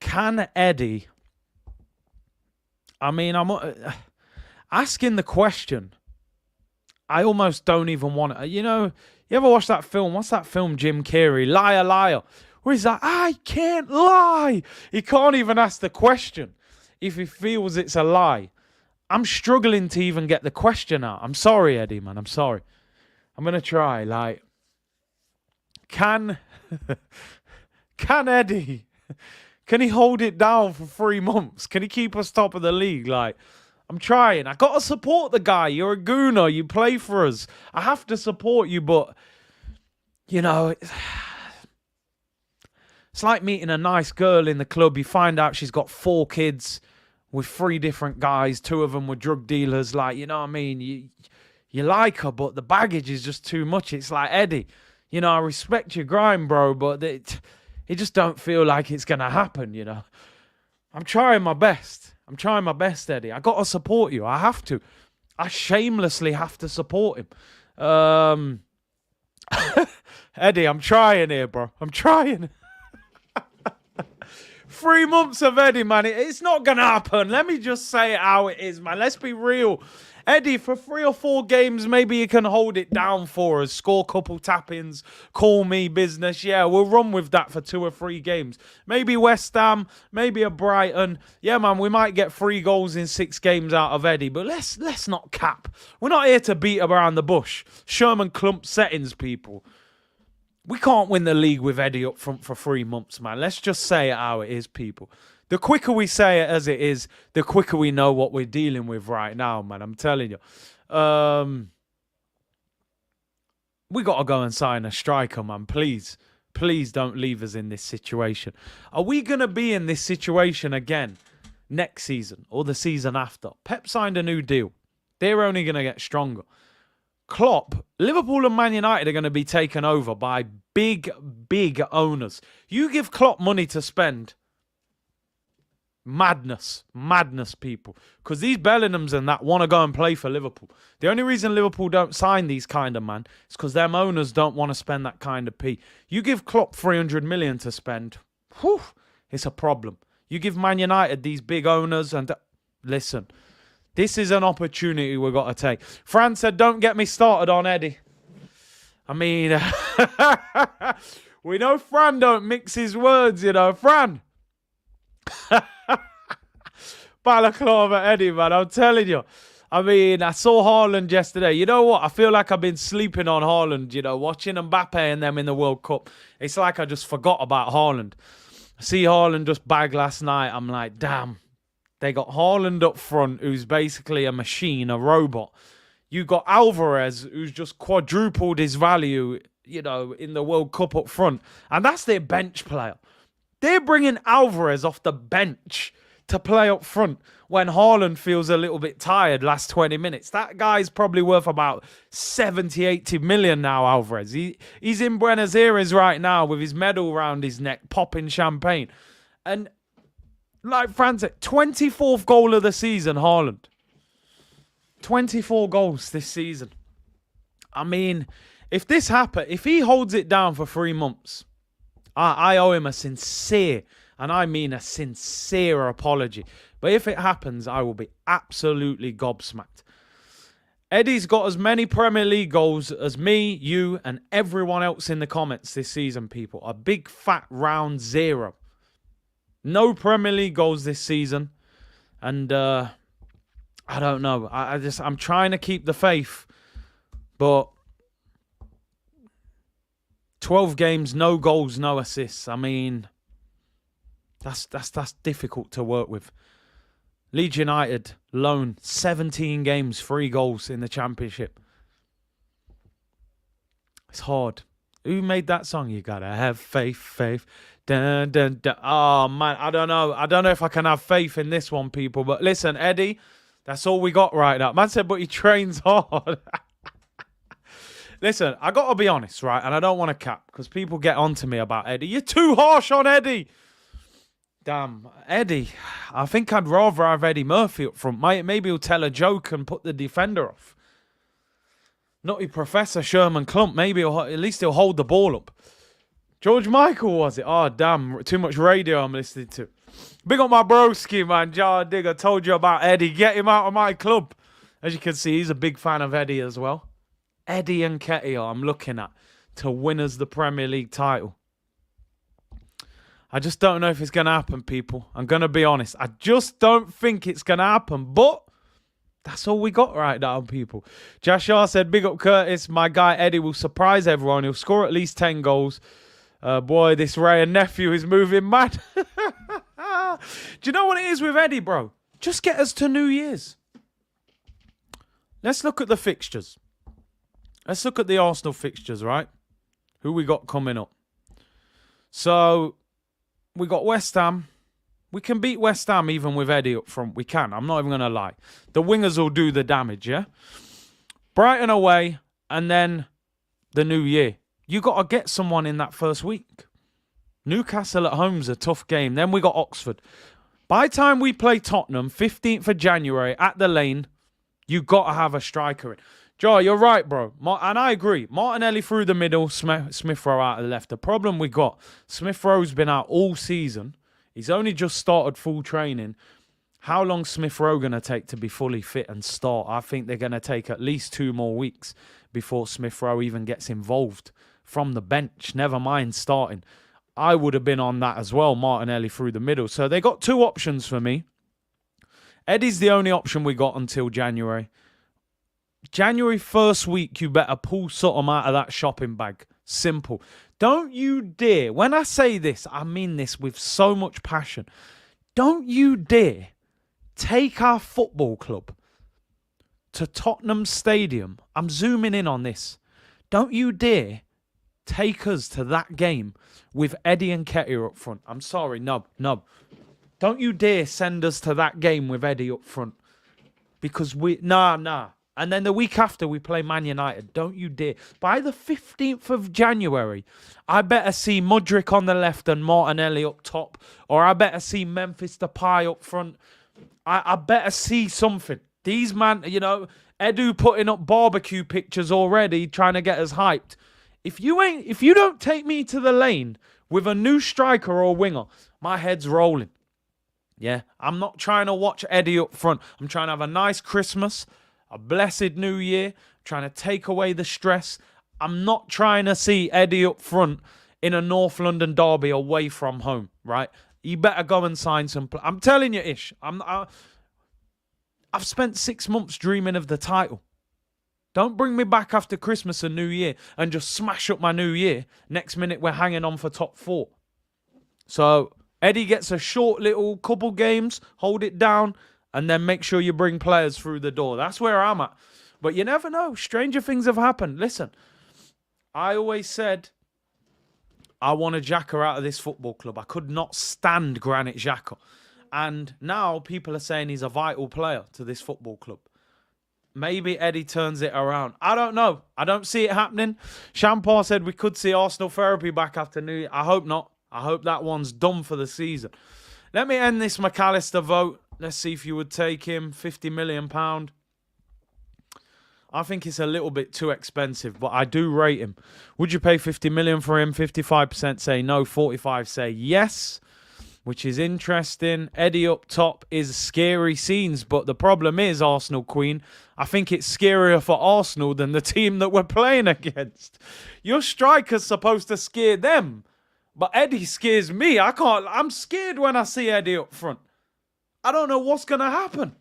Speaker 1: Can Eddie... I mean, I'm asking the question. I almost don't even want to... You know, you ever watch that film? What's that film, Jim Carrey? Liar, Liar. Where he's like, I can't lie. He can't even ask the question if he feels it's a lie. I'm struggling to even get the question out. I'm sorry, Eddie, man. I'm sorry. I'm going to try. Like, can Eddie... Can he hold it down for 3 months? Can he keep us top of the league? Like, I'm trying. I got to support the guy. You're a gooner. You play for us. I have to support you, but, you know, it's like meeting a nice girl in the club. You find out she's got 4 kids with 3 different guys. 2 of them were drug dealers. Like, you know what I mean? You like her, but the baggage is just too much. It's like, Eddie, you know, I respect your grind, bro, but it just don't feel like it's going to happen, you know. I'm trying my best. I'm trying my best, Eddie. I got to support you. I have to. I shamelessly have to support him. Eddie, I'm trying here, bro. I'm trying. 3 months of Eddie, man. It's not going to happen. Let me just say it how it is, man. Let's be real. Eddie, for 3 or 4 games, maybe you can hold it down for us. Score a couple tap-ins. Call me business. Yeah, we'll run with that for 2 or 3 games. Maybe West Ham. Maybe a Brighton. Yeah, man, we might get 3 goals in 6 games out of Eddie. But let's not cap. We're not here to beat around the bush. Sherman Klump settings, people. We can't win the league with Eddie up front for 3 months, man. Let's just say it how it is, people. The quicker we say it as it is, the quicker we know what we're dealing with right now, man. I'm telling you. We got to go and sign a striker, man. Please. Please don't leave us in this situation. Are we going to be in this situation again next season or the season after? Pep signed a new deal. They're only going to get stronger. Klopp, Liverpool and Man United are going to be taken over by big, big owners. You give Klopp money to spend... Madness, people. Because these Bellinghams and that want to go and play for Liverpool. The only reason Liverpool don't sign these kind of man is because them owners don't want to spend that kind of P. You give Klopp 300 million to spend, whew, it's a problem. You give Man United these big owners and... Listen, this is an opportunity we've got to take. Fran said, don't get me started on Eddie. I mean, we know Fran don't mix his words, you know. Fran... Balaclava Eddie, man, I'm telling you. I mean, I saw Haaland yesterday. You know what? I feel like I've been sleeping on Haaland, you know, watching Mbappe and them in the World Cup. It's like I just forgot about Haaland. I see Haaland just bag last night. I'm like, damn. They got Haaland up front, who's basically a machine, a robot. You got Alvarez, who's just quadrupled his value, you know, in the World Cup up front. And that's their bench player. They're bringing Alvarez off the bench to play up front when Haaland feels a little bit tired last 20 minutes. That guy's probably worth about 70, 80 million now, Alvarez. He's in Buenos Aires right now with his medal around his neck, popping champagne. And like Fran said, 24th goal of the season, Haaland. 24 goals this season. I mean, if this happens, if he holds it down for 3 months, I owe him a sincere, and I mean a sincere apology. But if it happens, I will be absolutely gobsmacked. Eddie's got as many Premier League goals as me, you, and everyone else in the comments this season, people. A big fat round 0. No Premier League goals this season. And I don't know. I'm trying to keep the faith. But 12 games, no goals, no assists. I mean, that's difficult to work with. Leeds United, loan, 17 games, 3 goals in the Championship. It's hard. Who made that song? You gotta have faith, faith. Dun, dun, dun. Oh, man, I don't know. I don't know if I can have faith in this one, people. But listen, Eddie, that's all we got right now. Man said, but he trains hard. Listen, I got to be honest, right? And I don't want to cap because people get on to me about Eddie. You're too harsh on Eddie. Damn, Eddie. I think I'd rather have Eddie Murphy up front. Maybe he'll tell a joke and put the defender off. Nutty Professor Sherman Clump. Maybe at least he'll hold the ball up. George Michael, was it? Oh, damn. Too much radio I'm listening to. Big up my broski, man. Jar Digger told you about Eddie. Get him out of my club. As you can see, he's a big fan of Eddie as well. Eddie and Nketiah, I'm looking at to win us the Premier League title. I just don't know if it's going to happen, people. I'm going to be honest. I just don't think it's going to happen. But that's all we got right now, people. Joshua said, big up Curtis. My guy Eddie will surprise everyone. He'll score at least 10 goals. Boy, this Ray and nephew is moving mad. Do you know what it is with Eddie, bro? Just get us to New Year's. Let's look at the fixtures. Let's look at the Arsenal fixtures, right? Who we got coming up? So, we got West Ham. We can beat West Ham even with Eddie up front. We can. I'm not even going to lie. The wingers will do the damage, yeah? Brighton away, and then the New Year. You got to get someone in that first week. Newcastle at home's a tough game. Then we got Oxford. By the time we play Tottenham, 15th of January, at the Lane, you got to have a striker in. Joe, you're right, bro. And I agree. Martinelli through the middle, Smith Rowe out of the left. The problem we got, Smith Rowe's been out all season. He's only just started full training. How long Smith Rowe going to take to be fully fit and start? I think they're going to take at least 2 more weeks before Smith Rowe even gets involved from the bench. Never mind starting. I would have been on that as well, Martinelli through the middle. So they got 2 options for me. Eddie's the only option we got until January. January 1st week, you better pull something out of that shopping bag. Simple. Don't you dare. When I say this, I mean this with so much passion. Don't you dare take our football club to Tottenham Stadium. I'm zooming in on this. Don't you dare take us to that game with Eddie and Nketiah up front. I'm sorry, no. Don't you dare send us to that game with Eddie up front. Because nah. And then the week after, we play Man United. Don't you dare. By the 15th of January, I better see Mudryk on the left and Martinelli up top. Or I better see Memphis Depay up front. I better see something. These man, Edu putting up barbecue pictures already, trying to get us hyped. If you don't take me to the Lane with a new striker or winger, my head's rolling. Yeah, I'm not trying to watch Eddie up front. I'm trying to have a nice Christmas. A blessed New Year, trying to take away the stress. I'm not trying to see Eddie up front in a North London derby away from home, right? You better go and sign some... I'm telling you, Ish, I've spent 6 months dreaming of the title. Don't bring me back after Christmas and New Year and just smash up my New Year. Next minute, we're hanging on for top 4. So, Eddie gets a short little couple games, hold it down, and then make sure you bring players through the door. That's where I'm at. But you never know. Stranger things have happened. Listen, I always said I want a Xhaka out of this football club. I could not stand Granit Xhaka. And now people are saying he's a vital player to this football club. Maybe Eddie turns it around. I don't know. I don't see it happening. Champar said we could see Arsenal therapy back after New Year. I hope not. I hope that one's done for the season. Let me end this Macallister vote. Let's see if you would take him. £50 million. I think it's a little bit too expensive, but I do rate him. Would you pay 50 million for him? 55% say no, 45% say yes, which is interesting. Eddie up top is scary scenes, but the problem is, Arsenal Queen, I think it's scarier for Arsenal than the team that we're playing against. Your striker's supposed to scare them, but Eddie scares me. I'm scared when I see Eddie up front. I don't know what's going to happen.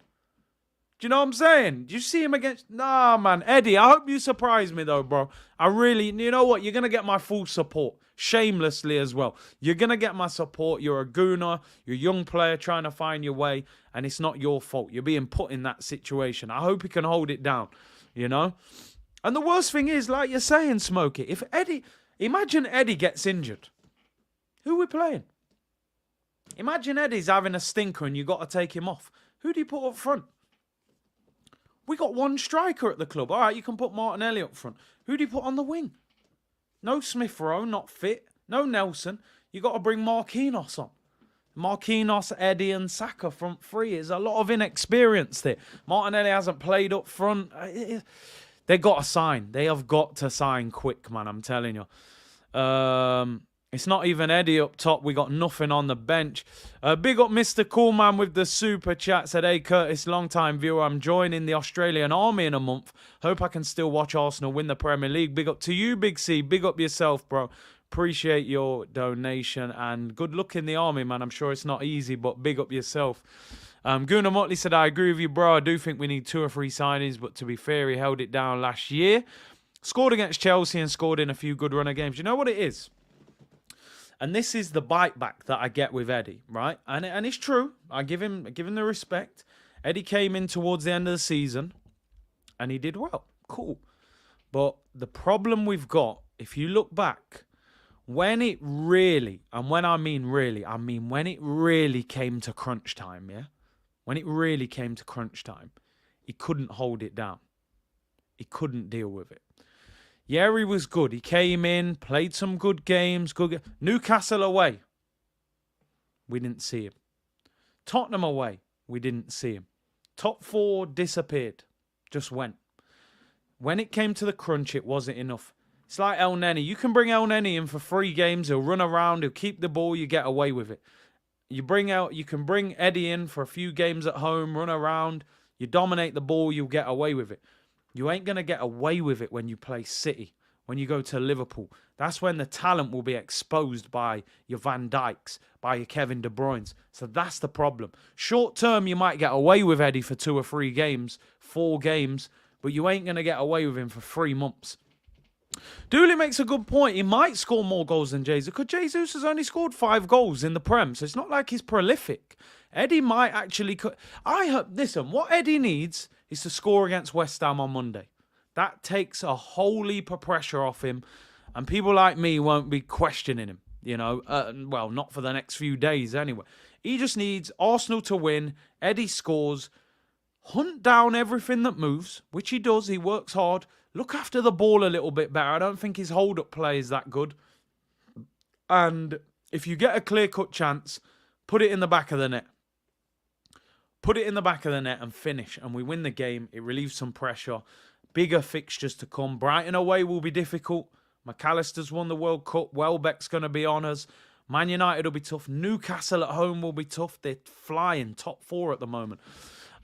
Speaker 1: Do you know what I'm saying? Do you see him against... Nah, man. Eddie, I hope you surprise me, though, bro. I really... You know what? You're going to get my full support. Shamelessly as well. You're going to get my support. You're a gooner. You're a young player trying to find your way. And it's not your fault. You're being put in that situation. I hope you can hold it down. You know? And the worst thing is, like you're saying, Smokey, if Eddie... Imagine Eddie gets injured. Who are we playing? Imagine Eddie's having a stinker and you got to take him off. Who do you put up front? We got one striker at the club. All right, you can put Martinelli up front. Who do you put on the wing? No Smith Rowe, not fit. No Nelson. You got to bring Marquinhos on. Marquinhos, Eddie and Saka front three. There's a lot of inexperience there. Martinelli hasn't played up front. They got to sign. They have got to sign quick, man. I'm telling you. It's not even Eddie up top. We got nothing on the bench. Big up Mr. Coolman with the super chat. Said, hey, Curtis, long-time viewer. I'm joining the Australian Army in a month. Hope I can still watch Arsenal win the Premier League. Big up to you, Big C. Big up yourself, bro. Appreciate your donation. And good luck in the Army, man. I'm sure it's not easy, but big up yourself. Gunnar Motley said, I agree with you, bro. I do think we need 2 or 3 signings, but to be fair, he held it down last year. Scored against Chelsea and scored in a few good runner games. You know what it is? And this is the bite back that I get with Eddie, right? And it's true. I give him the respect. Eddie came in towards the end of the season and he did well. Cool. But the problem we've got, if you look back, when it really, and when I mean really, I mean when it really came to crunch time, yeah? When it really came to crunch time, he couldn't hold it down. He couldn't deal with it. Yeah, he was good. He came in, played some good games. Newcastle away, we didn't see him. Tottenham away, we didn't see him. Top 4 disappeared, just went. When it came to the crunch, it wasn't enough. It's like El Neni. You can bring El Neni in for 3 games. He'll run around. He'll keep the ball. You get away with it. You can bring Eddie in for a few games at home, run around. You dominate the ball. You'll get away with it. You ain't going to get away with it when you play City, when you go to Liverpool. That's when the talent will be exposed by your Van Dijks, by your Kevin De Bruynes. So that's the problem. Short term, you might get away with Eddie for 2 or 3 games, 4 games, but you ain't going to get away with him for 3 months. Dooley makes a good point. He might score more goals than Jesus, because Jesus has only scored 5 goals in the Prem, so it's not like he's prolific. Eddie might actually... Listen, what Eddie needs is to score against West Ham on Monday. That takes a whole heap of pressure off him, and people like me won't be questioning him, you know. Well, not for the next few days anyway. He just needs Arsenal to win. Eddie scores. Hunt down everything that moves, which he does. He works hard. Look after the ball a little bit better. I don't think his hold-up play is that good. And if you get a clear-cut chance, put it in the back of the net. Put it in the back of the net and finish. And we win the game. It relieves some pressure. Bigger fixtures to come. Brighton away will be difficult. Macallister's won the World Cup. Welbeck's going to be on us. Man United will be tough. Newcastle at home will be tough. They're flying top 4 at the moment.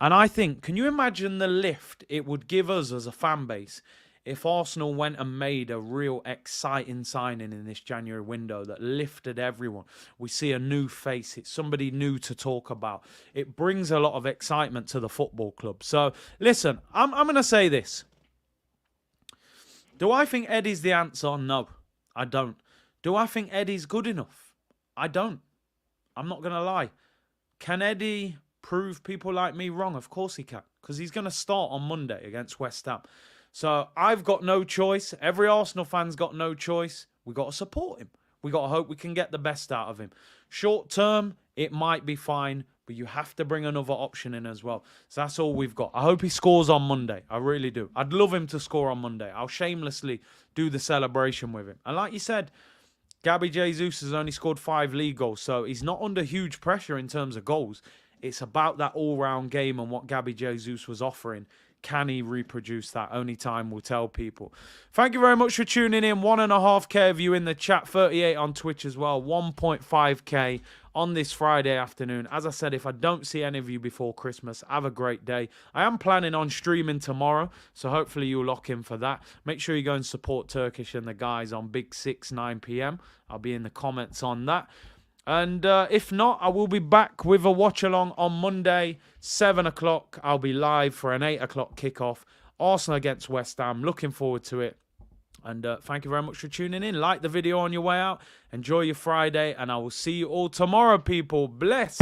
Speaker 1: And I think, can you imagine the lift it would give us as a fan base if Arsenal went and made a real exciting signing in this January window that lifted everyone? We see a new face. It's somebody new to talk about. It brings a lot of excitement to the football club. So, listen, I'm going to say this. Do I think Eddie's the answer? No, I don't. Do I think Eddie's good enough? I don't. I'm not going to lie. Can Eddie prove people like me wrong? Of course he can, because he's going to start on Monday against West Ham. So I've got no choice. Every Arsenal fan's got no choice. We got to support him. We got to hope we can get the best out of him. Short term, it might be fine, but you have to bring another option in as well. So that's all we've got. I hope he scores on Monday. I really do. I'd love him to score on Monday. I'll shamelessly do the celebration with him. And like you said, Gabby Jesus has only scored 5 league goals, so he's not under huge pressure in terms of goals. It's about that all-round game and what Gabby Jesus was offering. can he reproduce that? Only time will tell, people. Thank you very much for tuning in. 1.5k of you in the chat, 38 on Twitch as well, 1.5k on this Friday afternoon. As I said, if I don't see any of you before Christmas, have a great day. I am planning on streaming tomorrow, so hopefully you'll lock in for that. Make sure you go and support Turkish and the guys on Big 6, 9 p.m. I'll be in the comments on that. And if not, I will be back with a watch-along on Monday, 7 o'clock. I'll be live for an 8 o'clock kickoff. Arsenal against West Ham. Looking forward to it. And thank you very much for tuning in. Like the video on your way out. Enjoy your Friday. And I will see you all tomorrow, people. Bless.